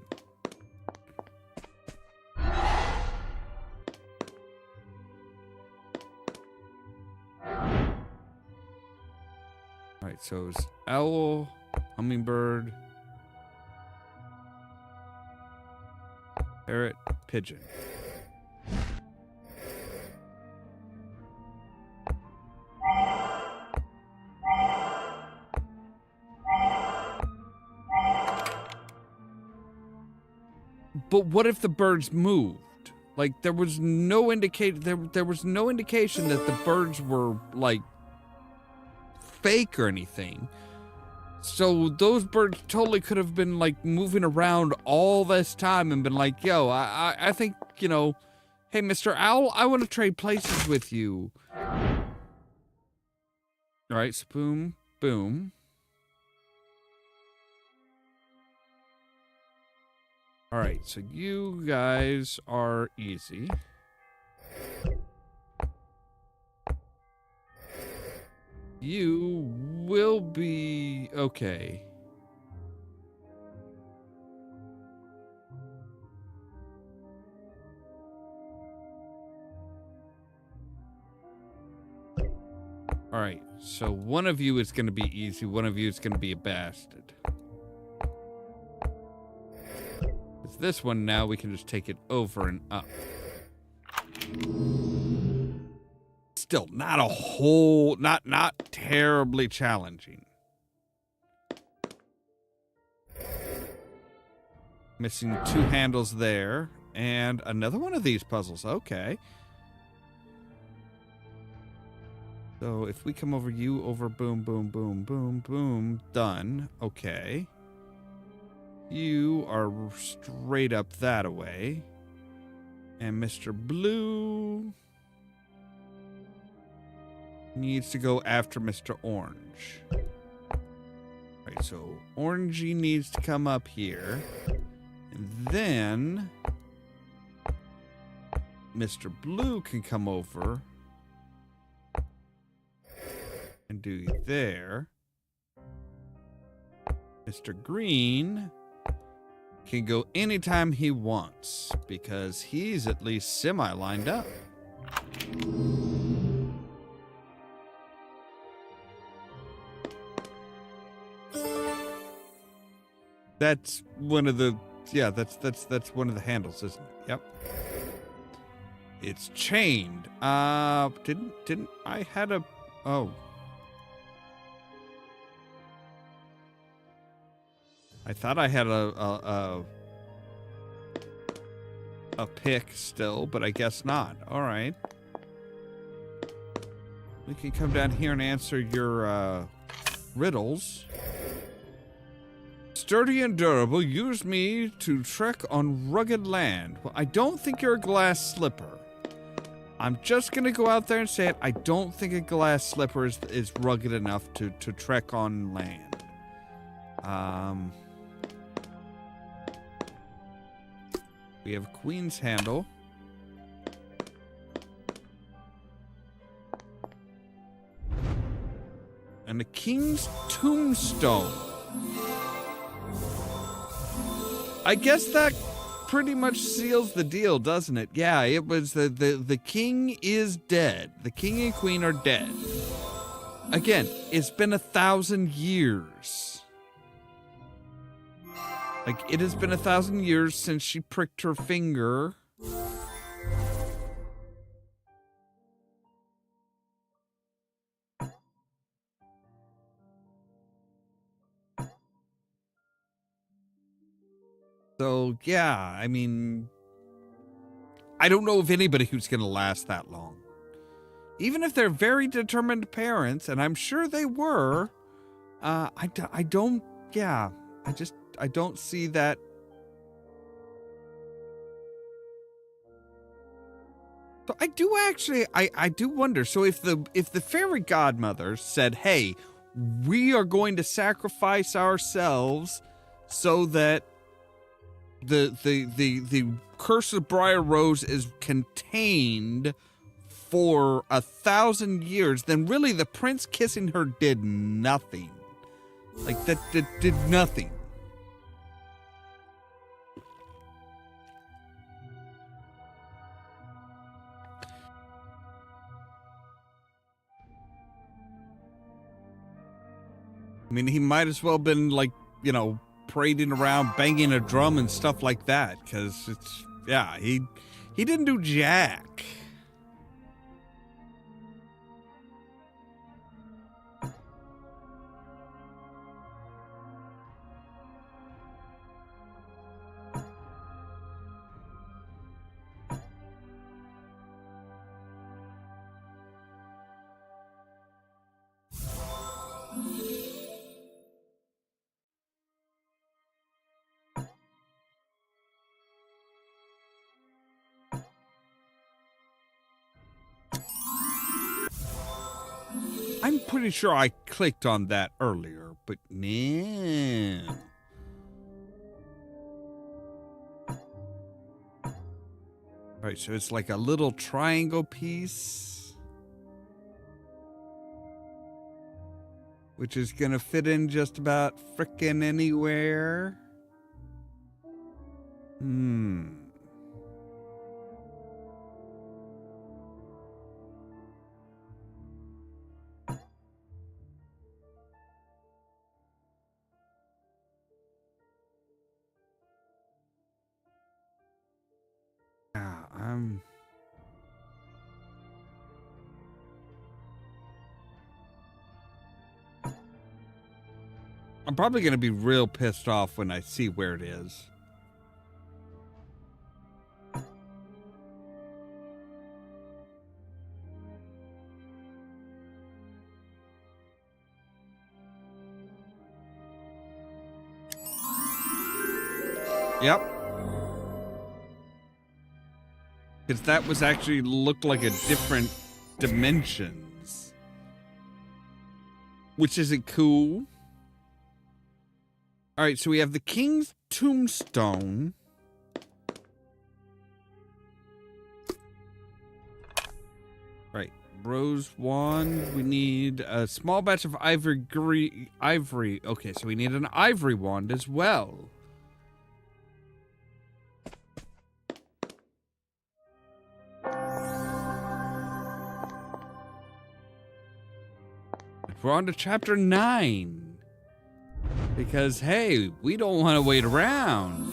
Alright, so it's owl, hummingbird, parrot, pigeon. But what if the birds moved? Like there was no there was no indication that the birds were like fake or anything. So those birds totally could have been like moving around all this time and been like, yo, I think, you know, hey, Mr. Owl, I want to trade places with you. All right, so boom, boom. All right, so you guys are easy. You will be okay. All right, so one of you is going to be easy, one of you is going to be a bastard. With this one now, we can just take it over and up. Still not a whole, not terribly challenging. Missing 2 handles there and another one of these puzzles. Okay. So if we come over, you over, boom, boom, boom, boom, boom, done. Okay. You are straight up that way. And Mr. Blue needs to go after Mr. Orange. Right, so Orangey needs to come up here. And then Mr. Blue can come over and do there. Mr. Green can go anytime he wants because he's at least semi-lined up. That's one of the that's one of the handles, isn't it? Yep. It's chained. Didn't I had a oh. I thought I had a pick still, but I guess not. All right. We can come down here and answer your riddles. Sturdy and durable, use me to trek on rugged land. Well, I don't think you're a glass slipper. I'm just going to go out there and say it. I don't think a glass slipper is rugged enough to trek on land. We have Queen's Handle. And the King's Tombstone. I guess that pretty much seals the deal, doesn't it? Yeah, it was the king is dead. The king and queen are dead. Again, it's been 1,000 years. Like, it has been 1,000 years since she pricked her finger. So, yeah, I mean, I don't know of anybody who's going to last that long. Even if they're very determined parents, and I'm sure they were, I don't see that. So I do actually, I do wonder. So if the fairy godmother said, hey, we are going to sacrifice ourselves so that the curse of Briar Rose is contained for 1,000 years, then really the prince kissing her did nothing. Like, that did nothing. I mean, he might as well have been, like, you know, parading around, banging a drum and stuff like that, because it's, yeah, he didn't do jack. I'm pretty sure I clicked on that earlier, but no. Right, so it's like a little triangle piece, which is gonna fit in just about frickin' anywhere. I'm probably going to be real pissed off when I see where it is. Yep. Because that was actually looked like a different dimensions. Which isn't cool. Alright, so we have the king's tombstone. Right. Rose wand. We need a small batch of ivory. Okay, so we need an ivory wand as well. We're on to chapter 9. Because, hey, we don't want to wait around.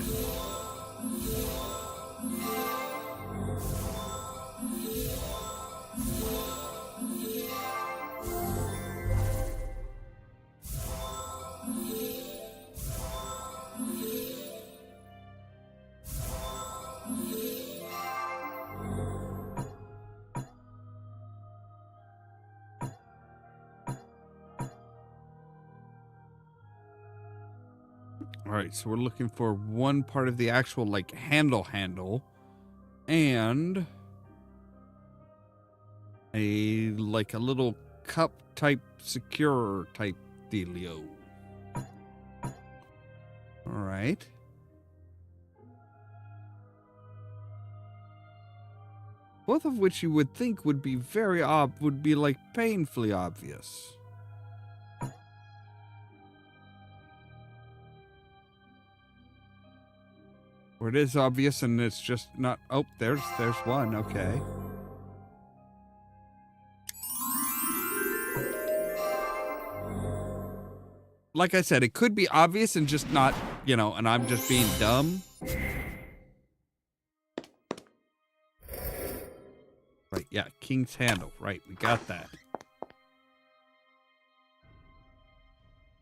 All right, so we're looking for one part of the actual, like, handle, and a, like, a little cup type, secure type dealio. All right. Both of which you would think would be would be, like, painfully obvious. Or it is obvious and it's just not... Oh, there's one. Okay. Like I said, it could be obvious and just not, you know, and I'm just being dumb. Right, yeah, king's handle. Right, we got that.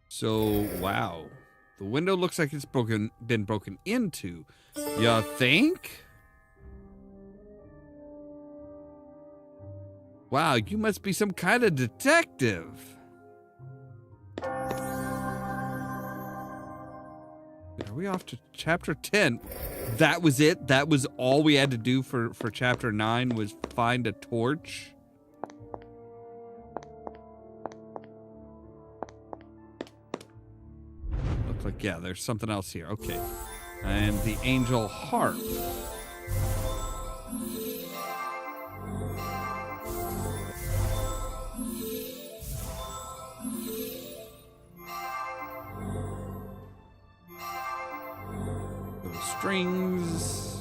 So, wow. The window looks like it's been broken into. You think? Wow, you must be some kind of detective. Are we off to chapter 10? That was it? That was all we had to do for chapter 9 was find a torch? Looks like, yeah, there's something else here. Okay. And the angel harp. Little strings.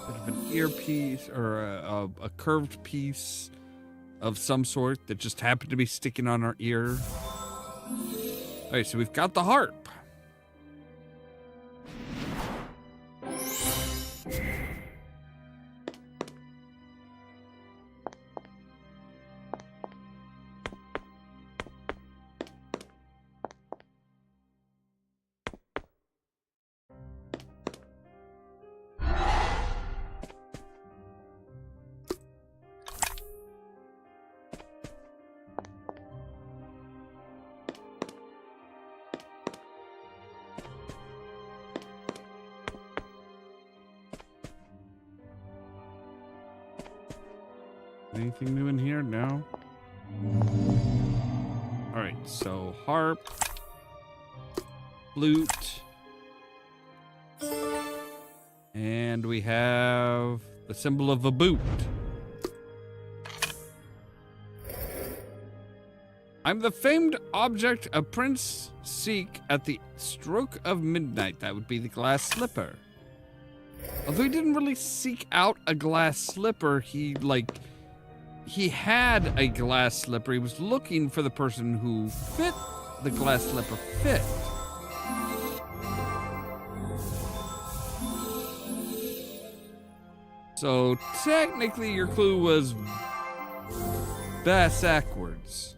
Bit of an earpiece or a curved piece of some sort that just happened to be sticking on our ear. All right, so we've got the harp. Anything new in here? No. All right, so harp, flute, and we have the symbol of a boot. I'm the famed object a prince seek at the stroke of midnight. That would be the glass slipper. Although he didn't really seek out a glass slipper, he had a glass slipper. He was looking for the person who fit the glass slipper fit. So technically your clue was backwards.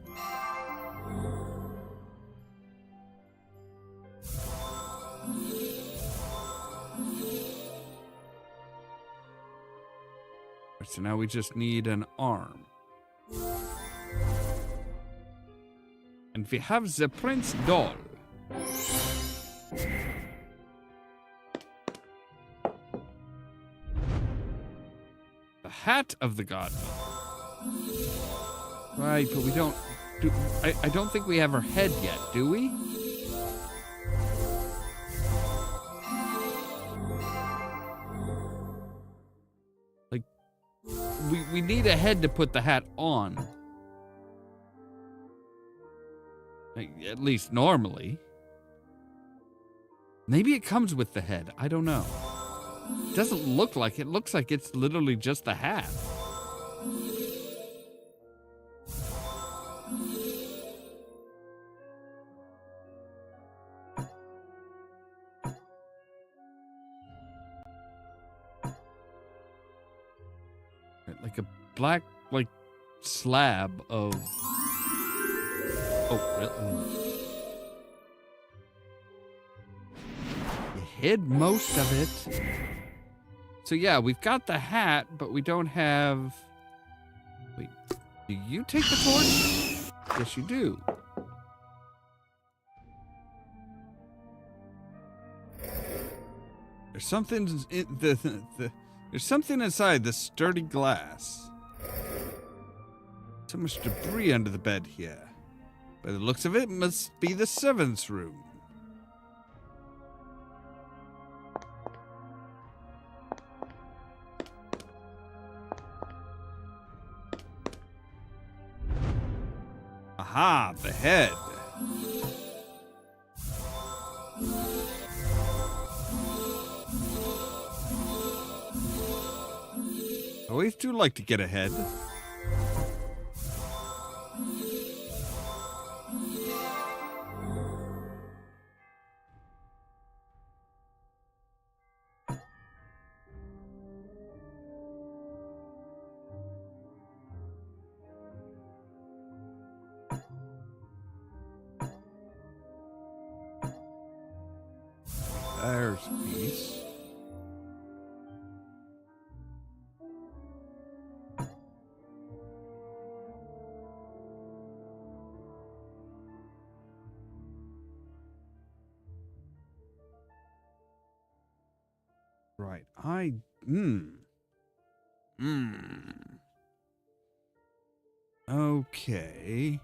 So now we just need an arm. And we have the Prince doll. The hat of the godmother. Right, but we don't... I don't think we have her head yet, do we? Like, we need a head to put the hat on. Like, at least normally. Maybe it comes with the head. I don't know. It doesn't look like it. It looks like it's literally just the hat. Like a black, like, slab of... Oh, really? You hid most of it. So yeah, we've got the hat, but we don't have... Wait, do you take the torch? Yes, you do. There's something in there's something inside this sturdy glass. So much debris under the bed here. By the looks of it, must be the servants' room. Aha, the head. I always do like to get ahead. There's peace. Right. Okay.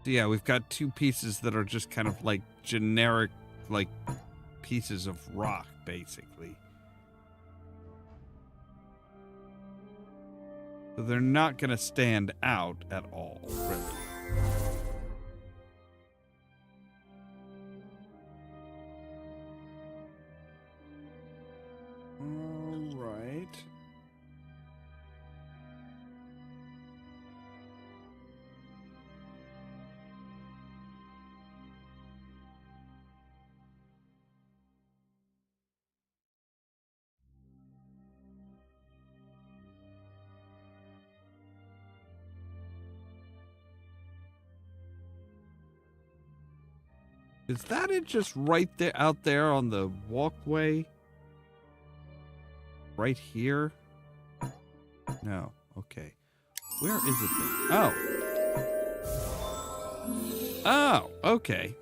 So yeah, we've got two pieces that are just kind of like generic, like pieces of rock, basically. So they're not going to stand out at all, really. All right. Is that it just right there, out there on the walkway? Right here? No. Okay. Where is it then? Oh. Oh, okay.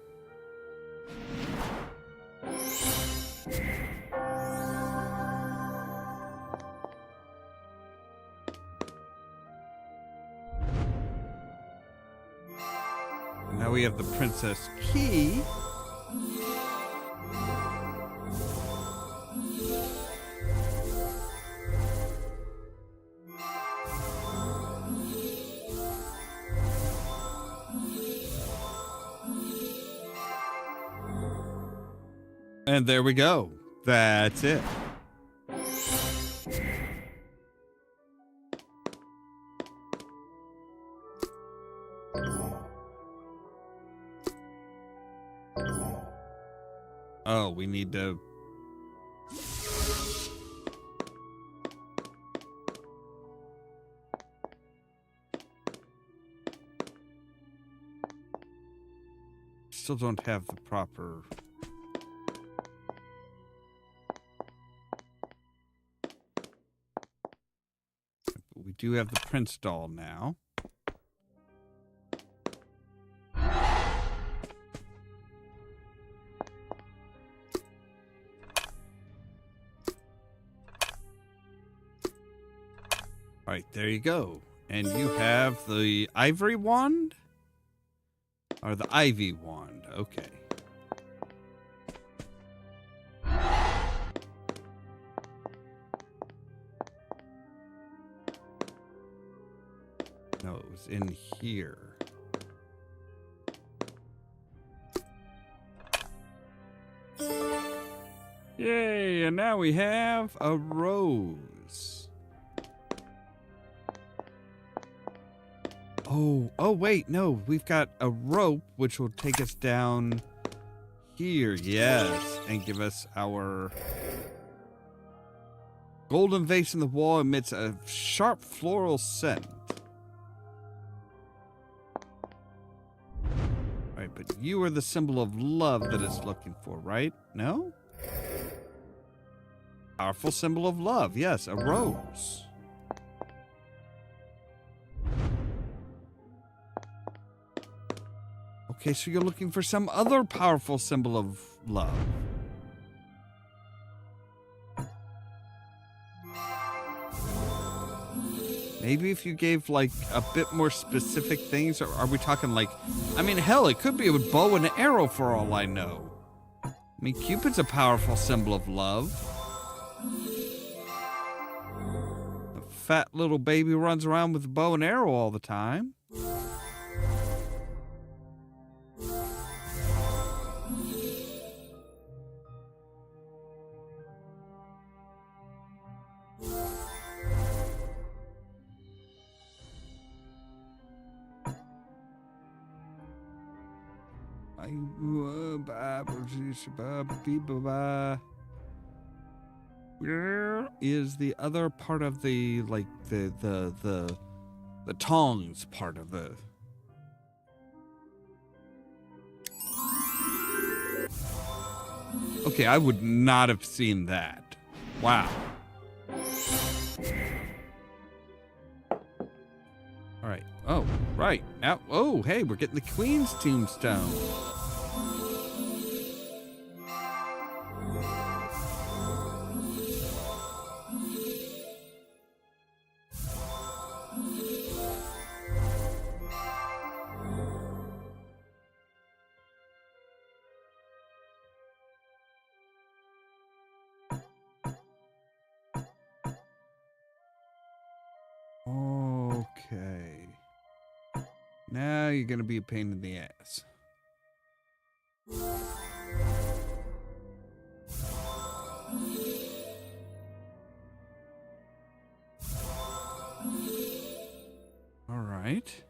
Now we have the princess key. And there we go. That's it. Oh, we need to... Still don't have the proper... We do have the prince doll now. All right, there you go. And you have the ivory wand? Or the ivy wand. Okay. No, it was in here. Yay, and now we have a rose. Oh, wait, no, we've got a rope which will take us down here, yes, and give us our golden vase in the wall emits a sharp floral scent. All right, but you are the symbol of love that it's looking for, right? No? Powerful symbol of love, yes, a rose. Okay, so you're looking for some other powerful symbol of love. Maybe if you gave, like, a bit more specific things, or are we talking, like, I mean, hell, it could be a bow and arrow for all I know. I mean, Cupid's a powerful symbol of love. A fat little baby runs around with a bow and arrow all the time. Where is the other part of the, like, the tongs part of the... Okay, I would not have seen that. Wow. All right. Oh, right. Now, oh, hey, we're getting the Queen's tombstone. Okay. Now you're going to be a pain in the ass. All right.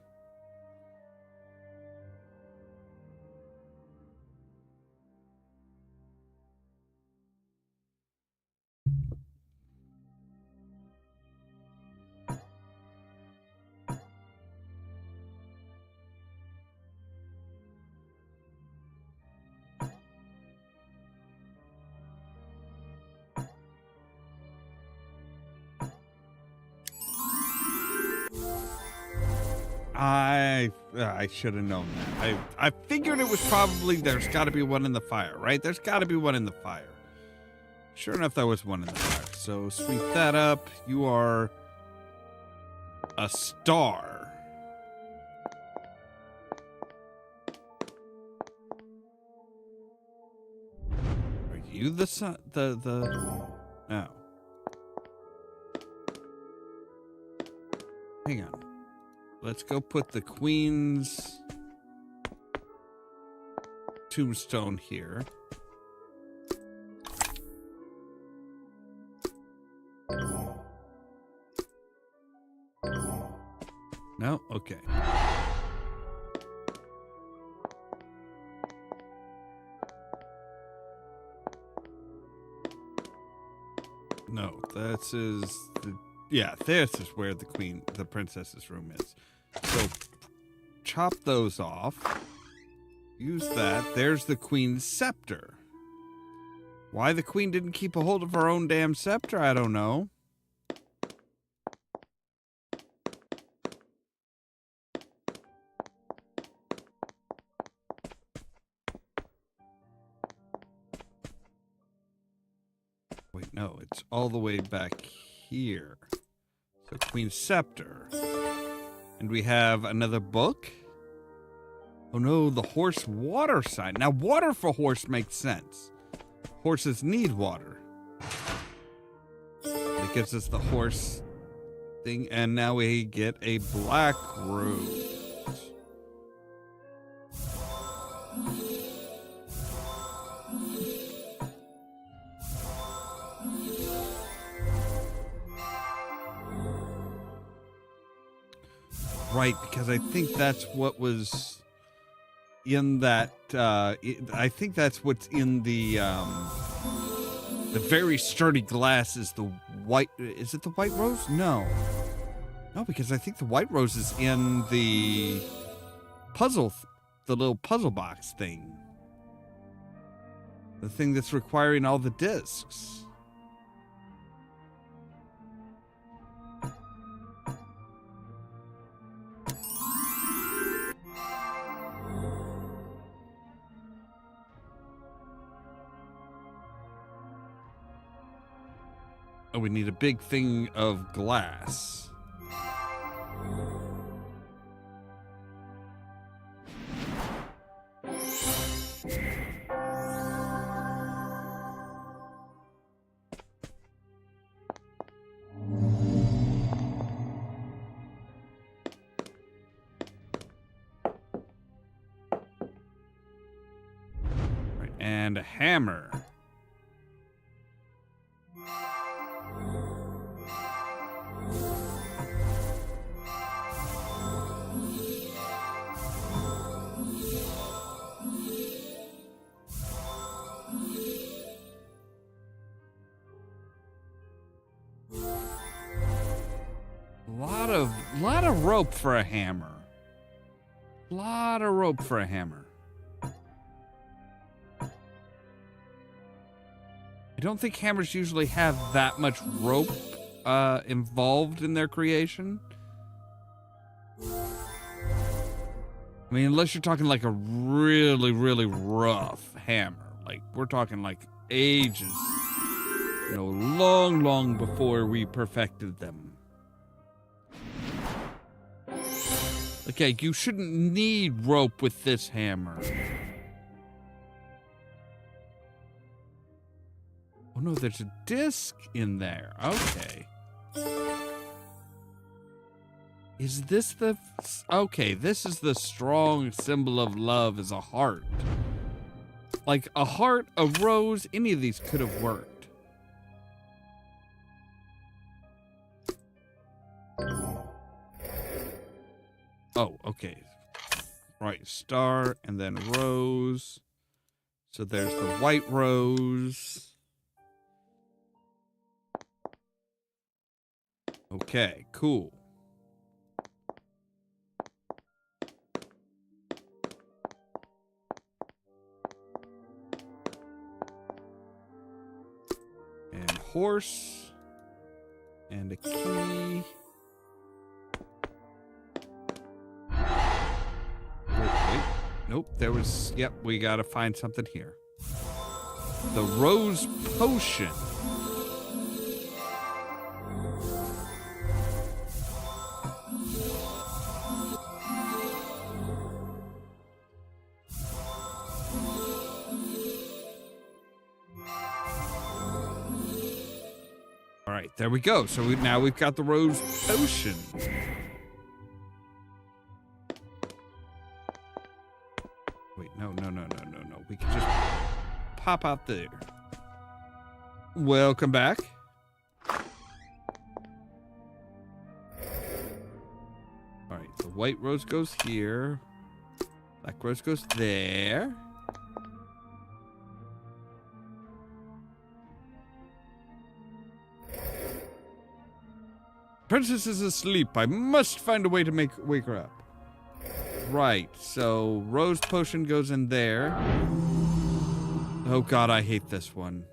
I should have known that. I figured it was probably, there's got to be one in the fire, right? There's got to be one in the fire. Sure enough, there was one in the fire. So sweep that up. You are a star. Are you the sun? No. Hang on. Let's go put the Queen's tombstone here. No? Okay. No, this is the... Yeah, this is where the princess's room is. So, chop those off. Use that. There's the Queen's scepter. Why the Queen didn't keep a hold of her own damn scepter, I don't know. Wait, no, it's all the way back here. So Queen's Scepter. And we have another book. Oh no, the horse water sign. Now water for horse makes sense. Horses need water. It gives us the horse thing, and now we get a black rose. Right, because I think that's what was in that. I think that's what's in the very sturdy glass is the white. Is it the white rose? No, because I think the white rose is in the puzzle, the little puzzle box thing, the thing that's requiring all the discs. Oh, we need a big thing of glass. Right, and a hammer. Lot of rope for a hammer. Lot of rope for a hammer. I don't think hammers usually have that much rope involved in their creation. I mean, unless you're talking like a really, really rough hammer. Like, we're talking like ages. You know, long, long before we perfected them. Okay, you shouldn't need rope with this hammer. Oh no, there's a disc in there. Okay. Is this the... Okay, this is the strong symbol of love is a heart. Like a heart, a rose, any of these could have worked. Oh, okay. Right, star, and then rose. So there's the white rose. Okay, cool. And horse. And a key. Nope, there was... Yep, we gotta find something here. The rose potion. All right, there we go. So now we've got the rose potion. Wait, no. We can just pop out there. Welcome back. All right, the white rose goes here. Black rose goes there. Princess is asleep. I must find a way to wake her up. Right, so rose potion goes in there. Oh god, I hate this one.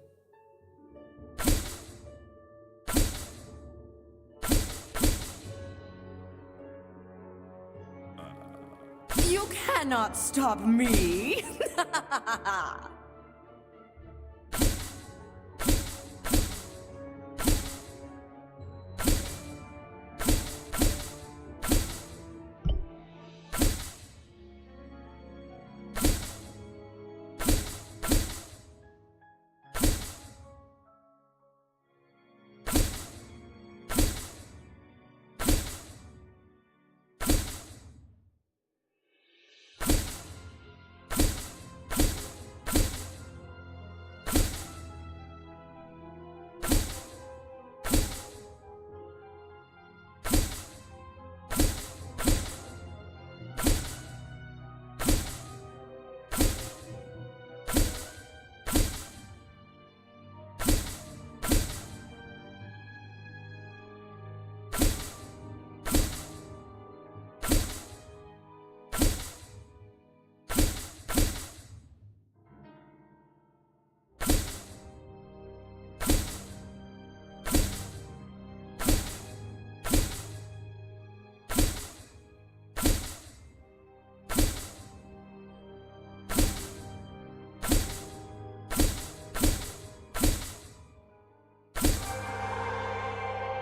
You cannot stop me.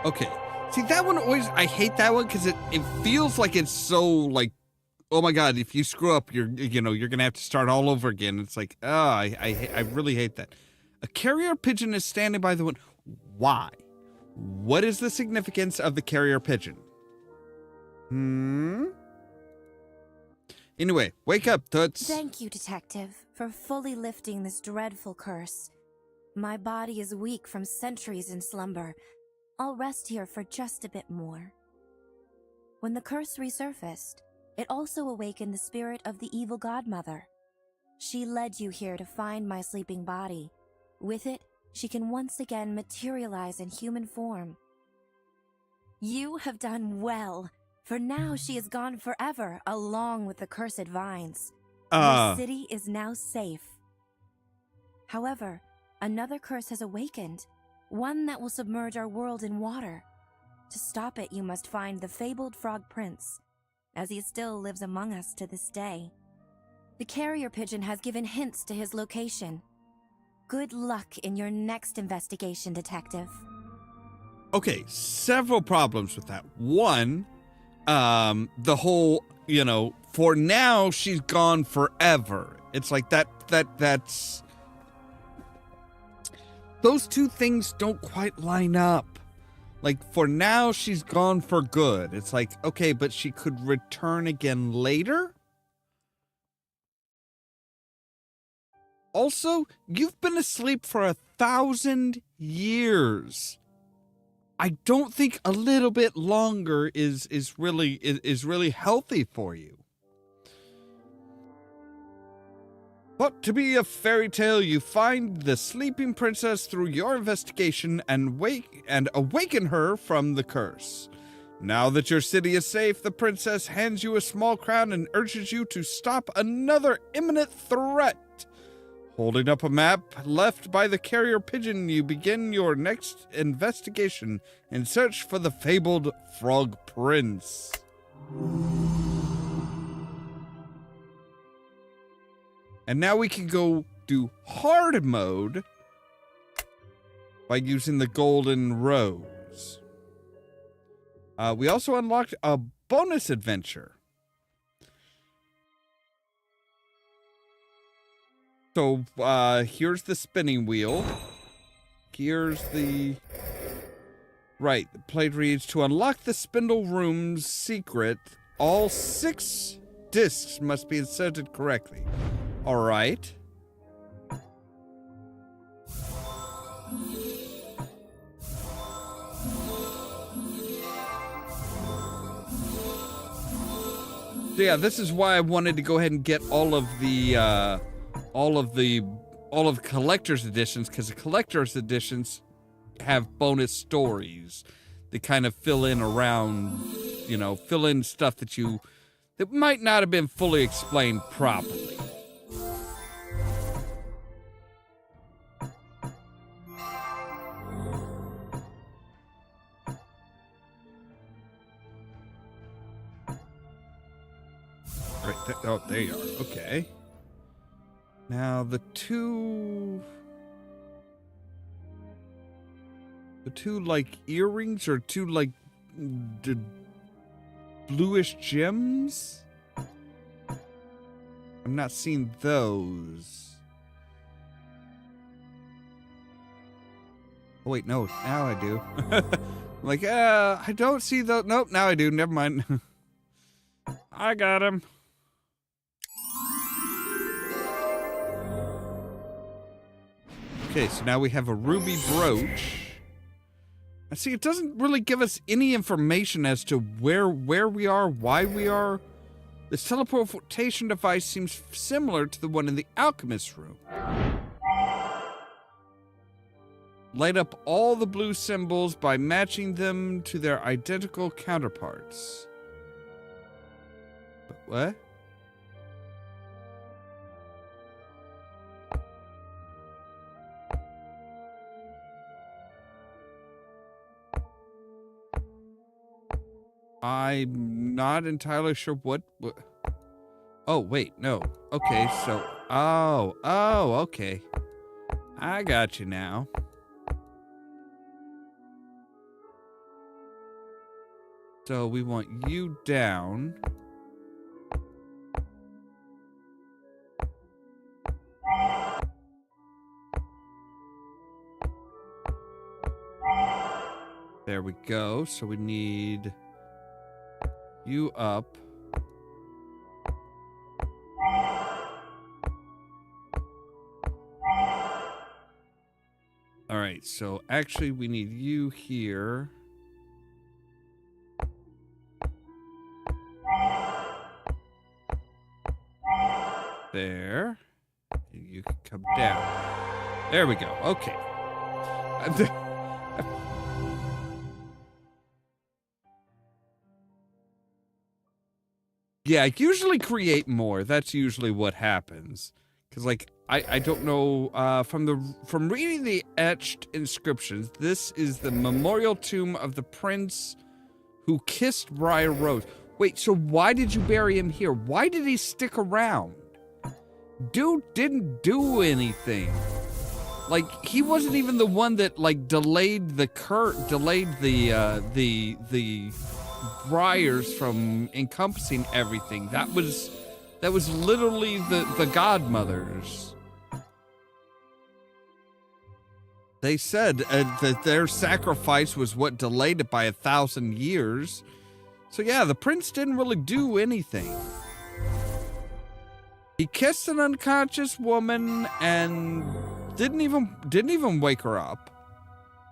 Okay. See, that one always, I hate that one because it feels like it's so like, oh my God, if you screw up, you're going to have to start all over again. It's like, oh, I really hate that. A carrier pigeon is standing by the window. Why? What is the significance of the carrier pigeon? Anyway, wake up, Toots. Thank you, Detective, for fully lifting this dreadful curse. My body is weak from centuries in slumber. I'll rest here for just a bit more. When the curse resurfaced, it also awakened the spirit of the evil godmother. She led you here to find my sleeping body. With it, she can once again materialize in human form. You have done well, for now she is gone forever, along with the cursed vines. Your city is now safe. However, another curse has awakened, one that will submerge our world in water. To stop it, you must find the fabled Frog Prince, as he still lives among us to this day. The carrier pigeon has given hints to his location. Good luck in your next investigation, Detective. Okay, several problems with that. One, the whole, for now she's gone forever. It's like that's those two things don't quite line up. Like, for now she's gone for good. It's like, okay, but she could return again later? Also, you've been asleep for 1,000 years. I don't think a little bit longer is really healthy for you. But to be a fairy tale, you find the sleeping princess through your investigation and awaken her from the curse. Now that your city is safe, the princess hands you a small crown and urges you to stop another imminent threat. Holding up a map left by the carrier pigeon, you begin your next investigation in search for the fabled Frog Prince. And now we can go do hard mode by using the golden rose. We also unlocked a bonus adventure. So, here's the spinning wheel. Here's the... Right, the plate reads, to unlock the spindle room's secret, all 6 discs must be inserted correctly. All right. So yeah, this is why I wanted to go ahead and get all of collector's editions, because the collector's editions have bonus stories that kind of fill in around, fill in stuff that might not have been fully explained properly. Right, oh, there you are. Okay. Now the two like earrings or two like bluish gems. I'm not seeing those. Oh wait, no, now I do. Like, I don't see those. Nope, now I do. Never mind. I got him. Okay, so now we have a ruby brooch. I see it doesn't really give us any information as to where we are, why we are. This teleportation device seems similar to the one in the alchemist's room. Light up all the blue symbols by matching them to their identical counterparts. What? I'm not entirely sure what... Oh, wait, no. Okay, so... Oh, okay. I got you now. So we want you down. There we go. So we need you up. All right, so actually we need you here. There. You can come down. There we go. Okay. Yeah, usually create more. That's usually what happens. Because, like, I don't know, from reading the etched inscriptions, this is the memorial tomb of the prince who kissed Briar Rose. Wait, so why did you bury him here? Why did he stick around? Dude didn't do anything. Like, he wasn't even the one that, like, delayed the briars from encompassing everything. That was literally the godmothers. They said that their sacrifice was what delayed it by 1,000 years. So yeah, the prince didn't really do anything. He kissed an unconscious woman and didn't even wake her up.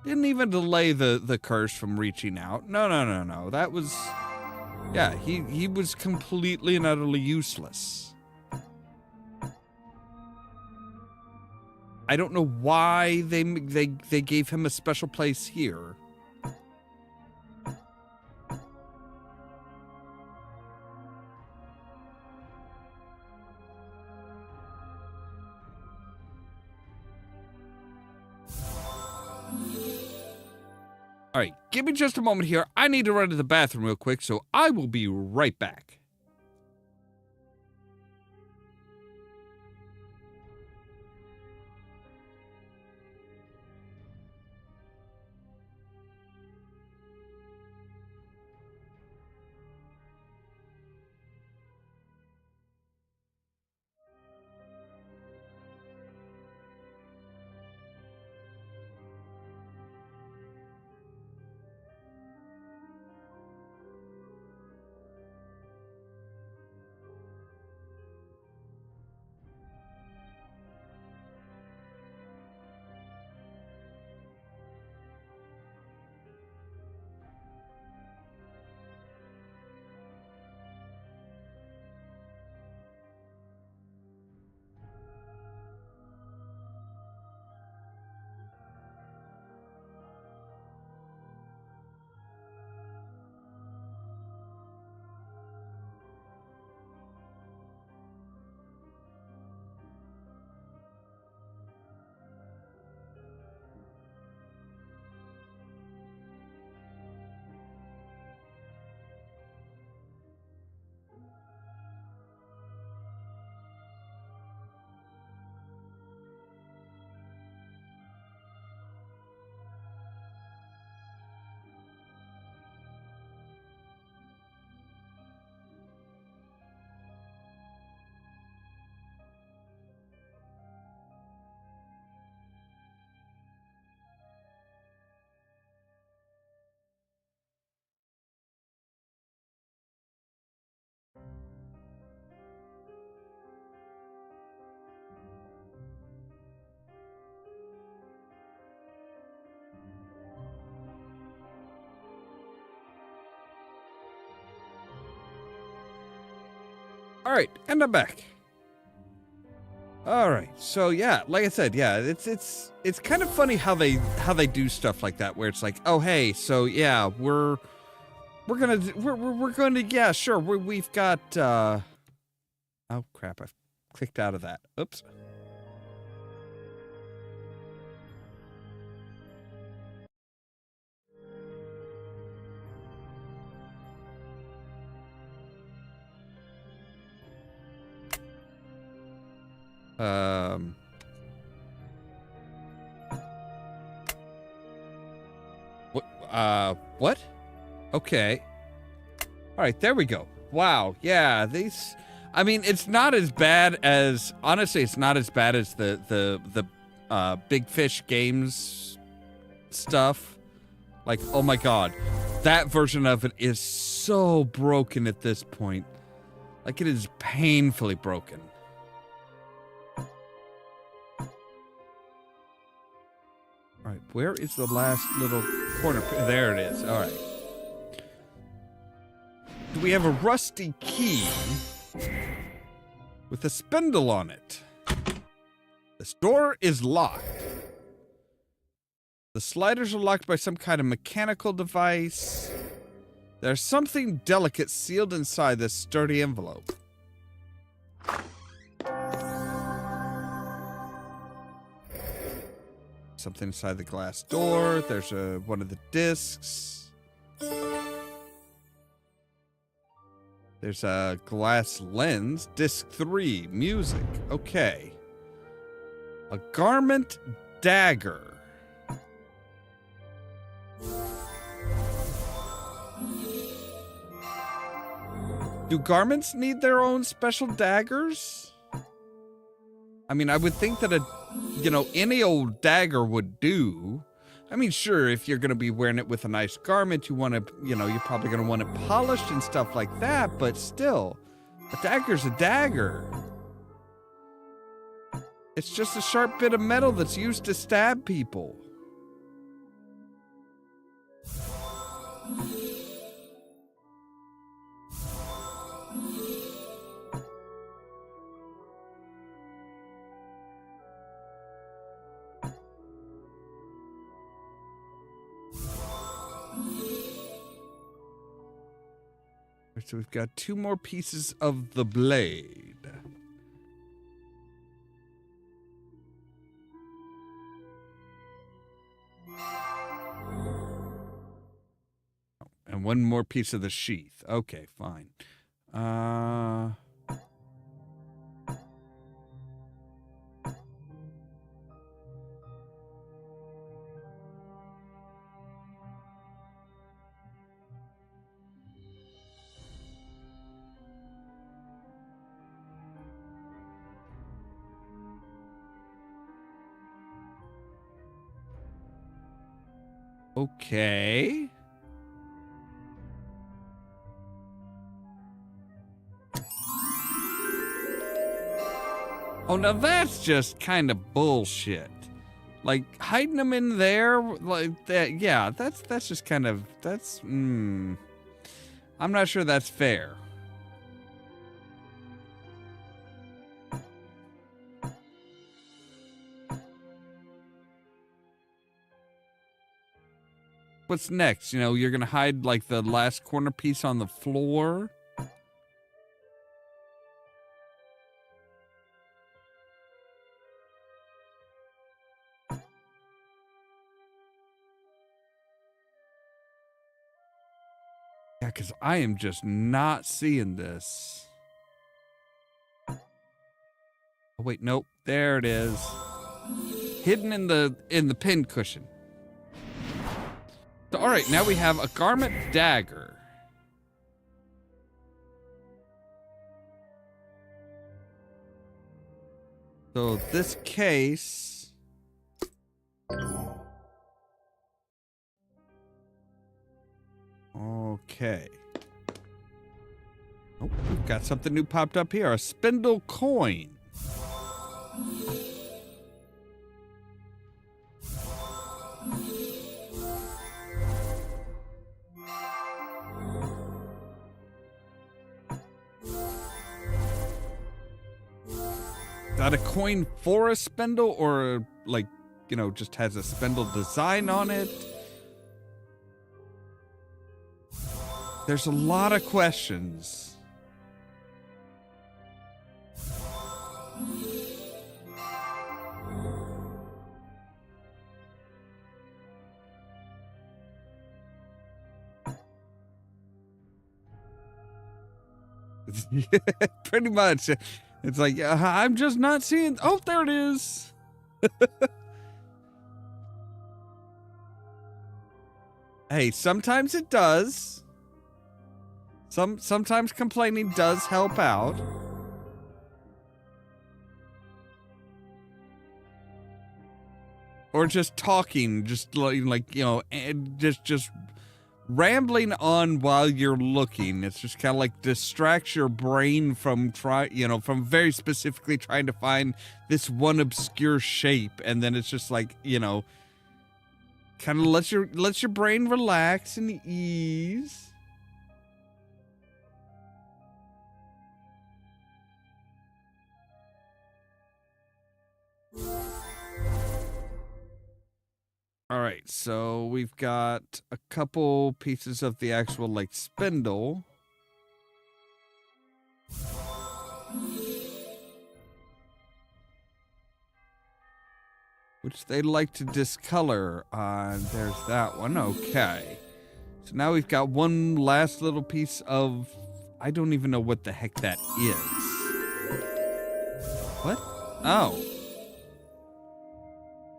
Didn't even delay the curse from reaching out. No. That was, yeah, he was completely and utterly useless. I don't know why they gave him a special place here. All right, give me just a moment here. I need to run to the bathroom real quick, so I will be right back. All right, and I'm back. All right, so yeah, like I said, yeah, it's kind of funny how they do stuff like that, where it's like, oh hey, so yeah, we're gonna yeah, sure, we've got oh crap, I've clicked out of that. Oops. What? What? Okay. All right, there we go. Wow, yeah, these. I mean, it's not as bad as honestly. It's not as bad as the Big Fish Games stuff. Like, oh my god, that version of it is so broken at this point. Like, it is painfully broken. All right, where is the last little corner? There it is. All right. Do we have a rusty key with a spindle on it? This door is locked. The sliders are locked by some kind of mechanical device. There's something delicate sealed inside this sturdy envelope. Something inside the glass door. There's one of the discs. There's a glass lens. Disc 3, music. Okay. A garment dagger. Do garments need their own special daggers? I mean, I would think that any old dagger would do. I mean, sure, if you're going to be wearing it with a nice garment, you want to, you're probably going to want it polished and stuff like that, but still, a dagger's a dagger. It's just a sharp bit of metal that's used to stab people. So we've got 2 more pieces of the blade. And 1 more piece of the sheath. Okay, fine. Okay. Oh, now that's just kind of bullshit. Like, hiding them in there like that, yeah, that's just kind of, I'm not sure that's fair. What's next? You're gonna hide like the last corner piece on the floor? Yeah, because I am just not seeing this. Oh, wait, nope. There it is. Hidden in the pin cushion. So, all right, now we have a garment dagger. So this case. Okay. Oh, we've got something new popped up here. A spindle coin. Is that a coin for a spindle, or like, just has a spindle design on it? There's a lot of questions. Yeah, pretty much. It's like, I'm just not seeing. Oh, there it is. Hey, sometimes it does. Sometimes complaining does help out. Or just talking, just like you know, and just rambling on while you're looking. It's just kind of like distracts your brain from from very specifically trying to find this one obscure shape, and then it's just like, you know, kind of lets your brain relax and ease. All right, so we've got a couple pieces of the actual, like, spindle. Which they like to discolor. There's that one. Okay. So now we've got one last little piece of... I don't even know what the heck that is. What? Oh.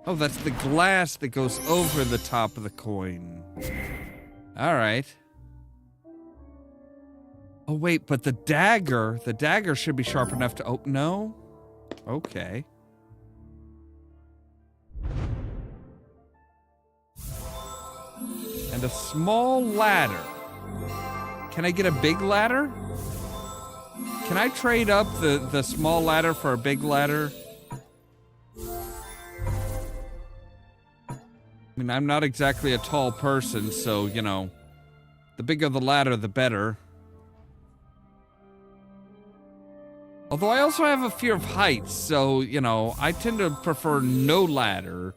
Oh, that's the glass that goes over the top of the coin. All right. Oh, wait, but the dagger should be sharp enough to open. No? Okay. And a small ladder. Can I get a big ladder? Can I trade up the small ladder for a big ladder? I mean, I'm not exactly a tall person, so, you know, the bigger the ladder, the better. Although I also have a fear of heights, so, you know, I tend to prefer no ladder.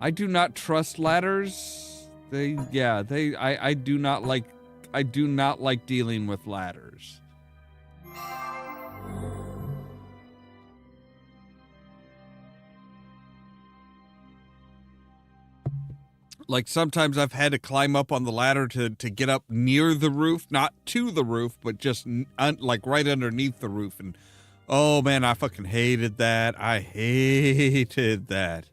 I do not trust ladders. I do not like dealing with ladders. Like, sometimes I've had to climb up on the ladder to get up near the roof, not to the roof, but just like right underneath the roof. And oh man, I fucking hated that. I hated that.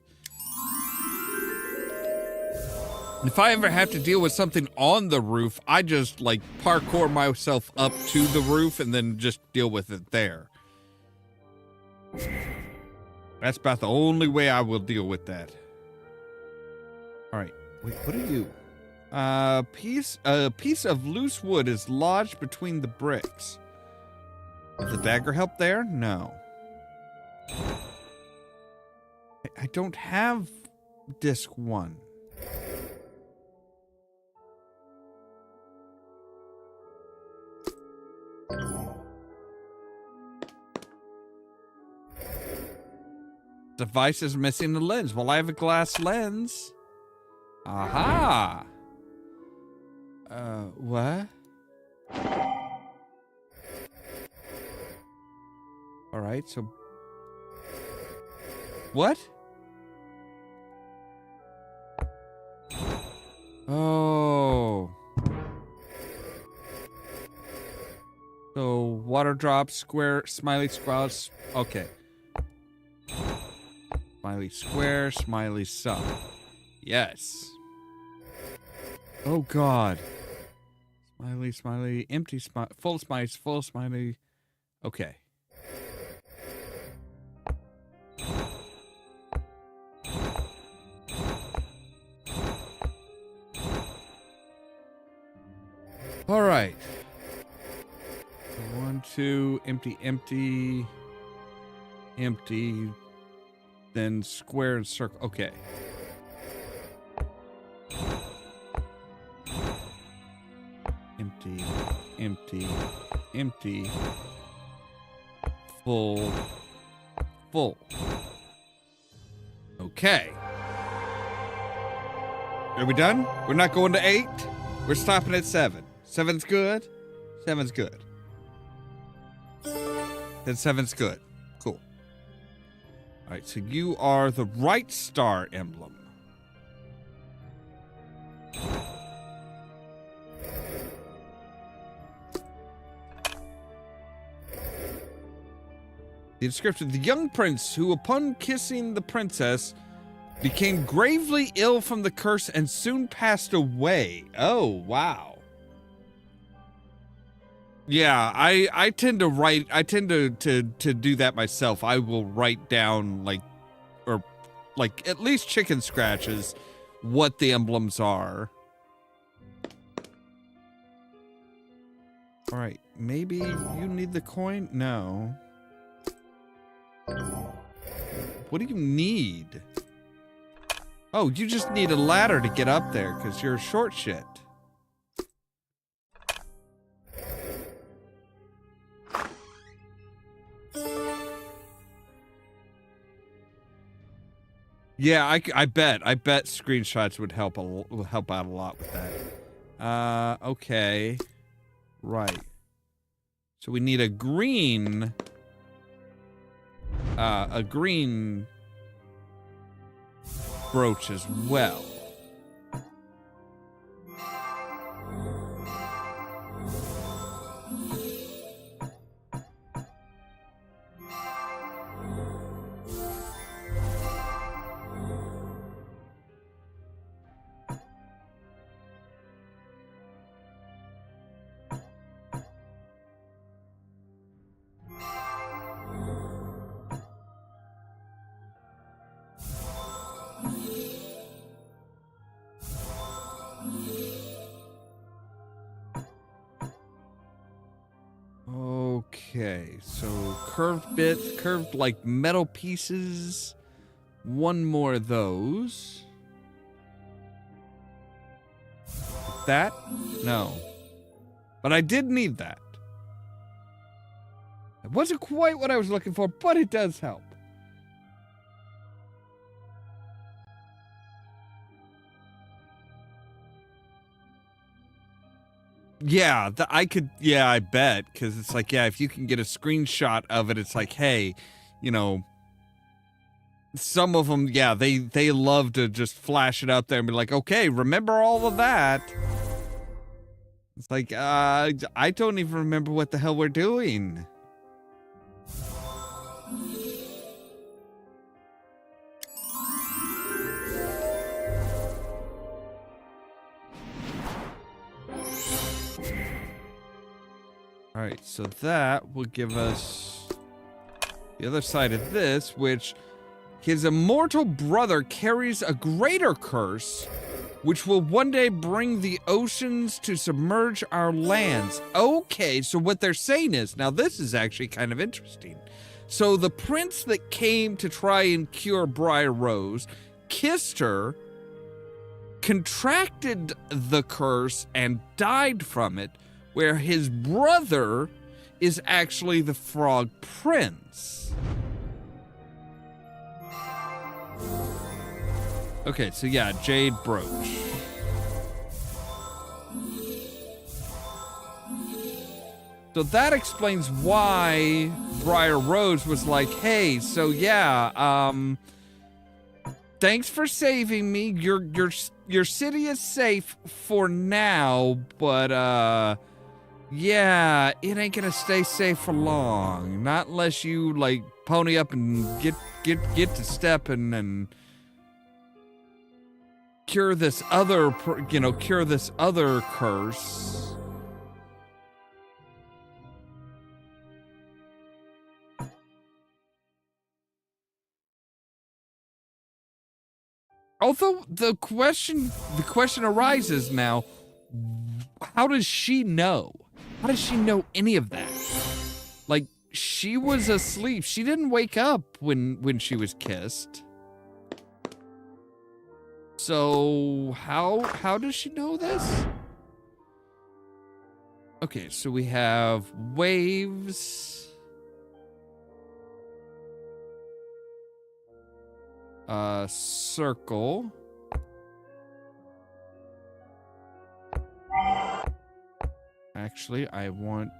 If I ever have to deal with something on the roof, I just like parkour myself up to the roof and then just deal with it there. That's about the only way I will deal with that. All right. Wait, what are you? A piece of loose wood is lodged between the bricks. Did the dagger help there? No. I don't have disc 1. Device is missing the lens. Well, I have a glass lens. Aha! What? Alright, so... What? Oh. So, water drops, square, smiley squares. Okay. Smiley square, smiley sub. Yes. Oh God. Smiley, smiley, empty smiley, full smiley, full smiley. Okay. All right. 1, 2, empty, empty, empty, then square and circle. Okay. Empty, empty, empty, full, full. Okay. Are we done? We're not going to 8? We're stopping at 7. 7's good? 7's good. Then 7's good. Cool. All right, so you are the right star emblem. The inscription, the young prince who, upon kissing the princess, became gravely ill from the curse and soon passed away. Oh, wow. Yeah, I tend to write. I tend to do that myself. I will write down like at least chicken scratches what the emblems are. All right, maybe you need the coin? No. What do you need? Oh, you just need a ladder to get up there because you're short shit. Yeah, I bet screenshots would help out a lot with that. Okay. Right. So we need a green brooch as well. Okay, so curved bits, curved like metal pieces. One more of those. That? No. But I did need that. It wasn't quite what I was looking for, but it does help. Yeah, I bet, because it's like, yeah, if you can get a screenshot of it, it's like, hey, you know, some of them, yeah, they love to just flash it out there and be like, okay, remember all of that? It's like, I don't even remember what the hell we're doing. All right, so that will give us the other side of this, which his immortal brother carries a greater curse, which will one day bring the oceans to submerge our lands. Okay, so what they're saying is, now this is actually kind of interesting. So the prince that came to try and cure Briar Rose kissed her, contracted the curse, and died from it, where his brother is actually the Frog Prince. Okay, so yeah, Jade Brooch. So that explains why Briar Rose was like, hey, so yeah, thanks for saving me. Your city is safe for now, but yeah, it ain't gonna stay safe for long. Not unless you like pony up and get to stepping and cure this other curse. Although the question arises now, how does she know? How does she know any of that? Like, she was asleep. She didn't wake up when she was kissed. So how does she know this? Okay, so we have waves. Circle. Actually, I want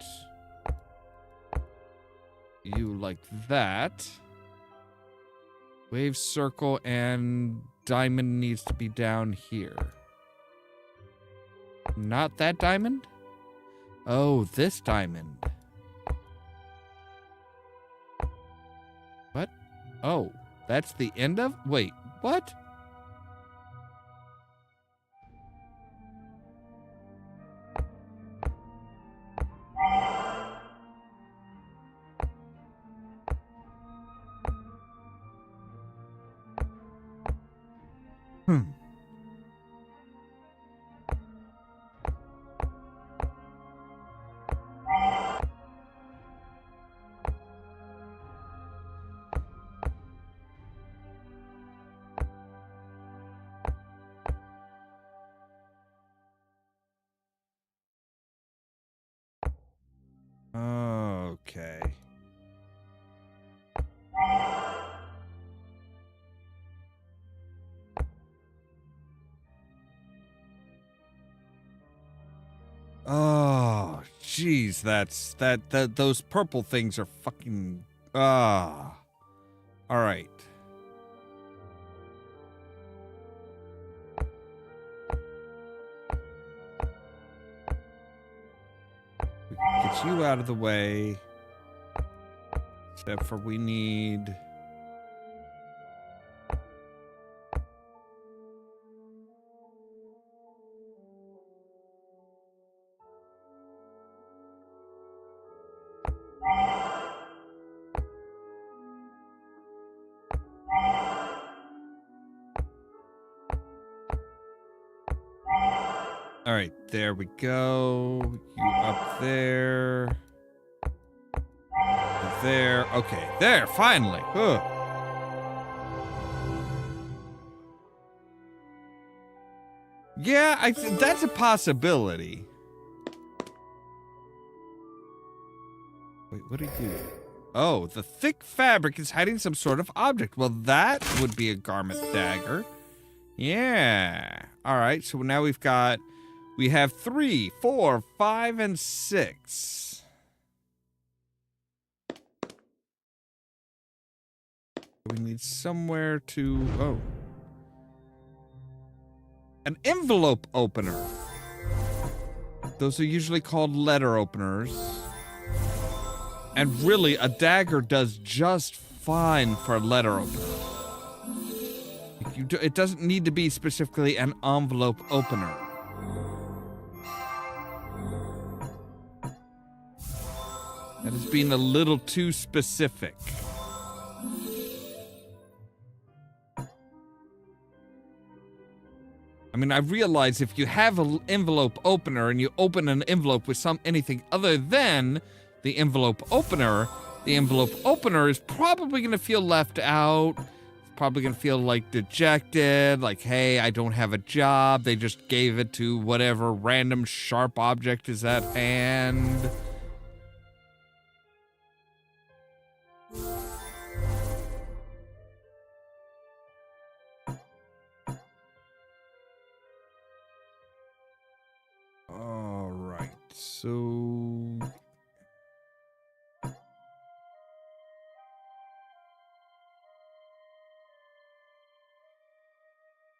you like that. Wave, circle, and diamond needs to be down here. Not that diamond? Oh, this diamond. What? Oh, that's the end of? Wait, what? Okay. Oh, jeez, those purple things are fucking all right. We can get you out of the way. Except for we need all right, there we go. You up there. There. Okay, there, finally. Ugh. Yeah, that's a possibility. Wait, what are you? Oh, the thick fabric is hiding some sort of object. Well, that would be a garment dagger. Yeah. All right, so now we have 3, 4, 5, and 6. We need somewhere to... Oh. An envelope opener. Those are usually called letter openers. And really, a dagger does just fine for a letter opener. It doesn't need to be specifically an envelope opener. That is being a little too specific. I mean, I realize if you have an envelope opener and you open an envelope with anything other than the envelope opener is probably going to feel left out. It's probably going to feel like dejected, like, hey, I don't have a job. They just gave it to whatever random sharp object is at hand. All right, so...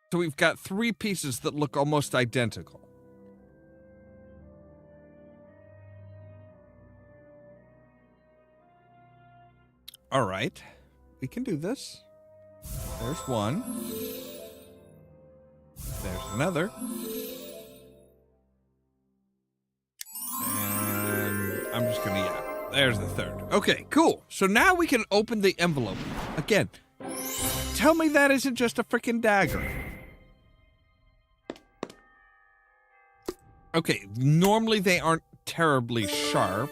So we've got 3 pieces that look almost identical. All right, we can do this. There's one. There's another. And I'm just gonna, yeah, there's the third. Okay, cool. So now we can open the envelope. Again, tell me that isn't just a freaking dagger. Okay, normally they aren't terribly sharp.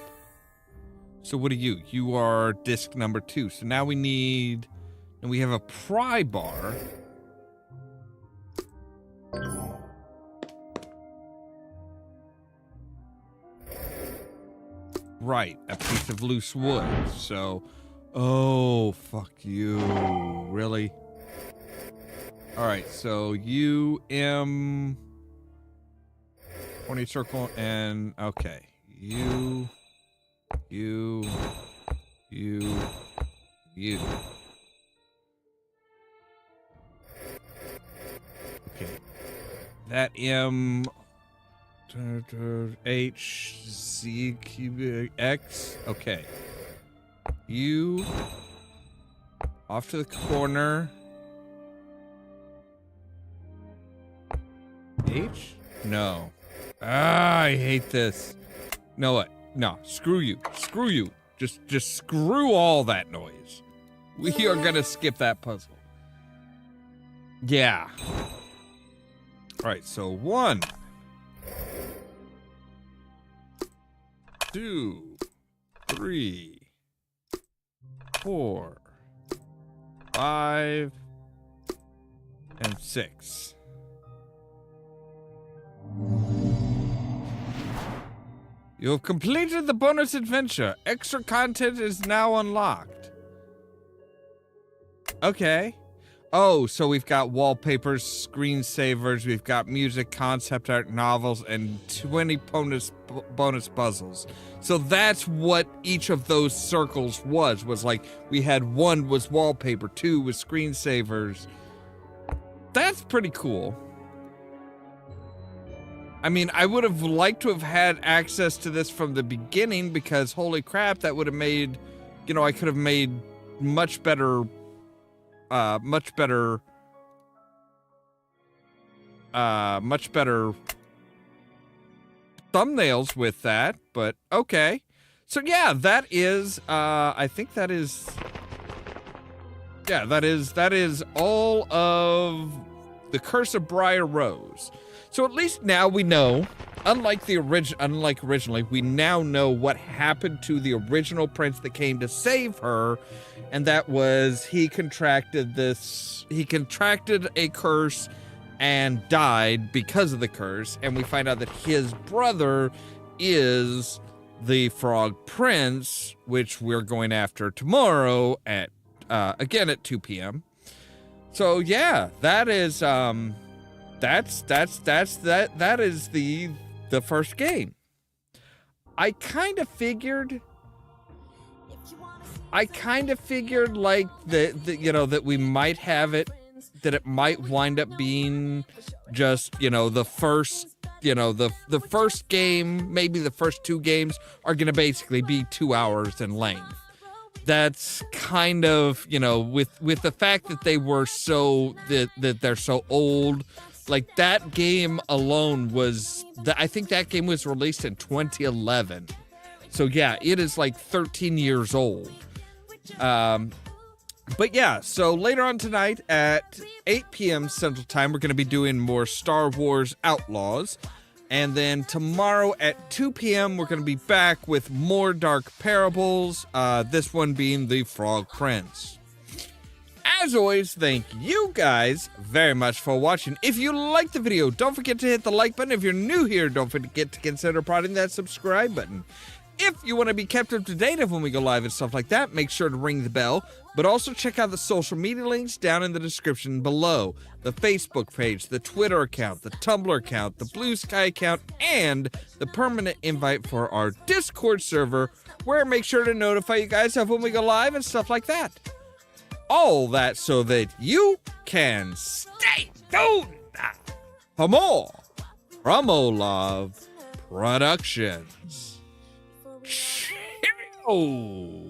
So what are you? You are disc number 2. So now we have a pry bar. Right, a piece of loose wood. So, oh, fuck you. Really? All right, so you, 20 circle, and okay. You. Okay. That M H Z cubic X. Okay. You off to the corner. H? No. I hate this. No, what? No, screw you. Screw you. Just screw all that noise. We are gonna skip that puzzle. Yeah. All right, so 1, 2, 3, 4, 5, and 6. You have completed the bonus adventure. Extra content is now unlocked. Okay. Oh, so we've got wallpapers, screensavers, we've got music, concept art, novels, and 20 bonus puzzles. So that's what each of those circles was like, we had 1 was wallpaper, 2 was screensavers. That's pretty cool. I mean, I would have liked to have had access to this from the beginning because holy crap, that would have made, you know, I could have made much better thumbnails with that, but okay. So yeah, that is, I think that is, yeah, that is all of the Curse of Briar Rose. So at least now we know, unlike originally, we now know what happened to the original prince that came to save her, and that was he contracted a curse and died because of the curse, and we find out that his brother is the Frog Prince, which we're going after tomorrow at again at 2 p.m. So yeah, that is that is the first game. I kind of figured like that you know, that we might have it, that it might wind up being just, you know, the first game, maybe the first 2 games are going to basically be 2 hours in length. That's kind of, you know, with the fact that they were that they're so old, like that game alone I think that game was released in 2011. So yeah, it is like 13 years old. But yeah, so later on tonight at 8 p.m. Central Time, we're going to be doing more Star Wars Outlaws. And then tomorrow at 2 p.m., we're going to be back with more Dark Parables, this one being the Frog Prince. As always, thank you guys very much for watching. If you liked the video, don't forget to hit the like button. If you're new here, don't forget to consider prodding that subscribe button. If you want to be kept up to date of when we go live and stuff like that, make sure to ring the bell. But also check out the social media links down in the description below. The Facebook page, the Twitter account, the Tumblr account, the Blue Sky account, and the permanent invite for our Discord server, where I make sure to notify you guys of when we go live and stuff like that. All that so that you can stay tuned for more from Ollamh Productions. Cheerio!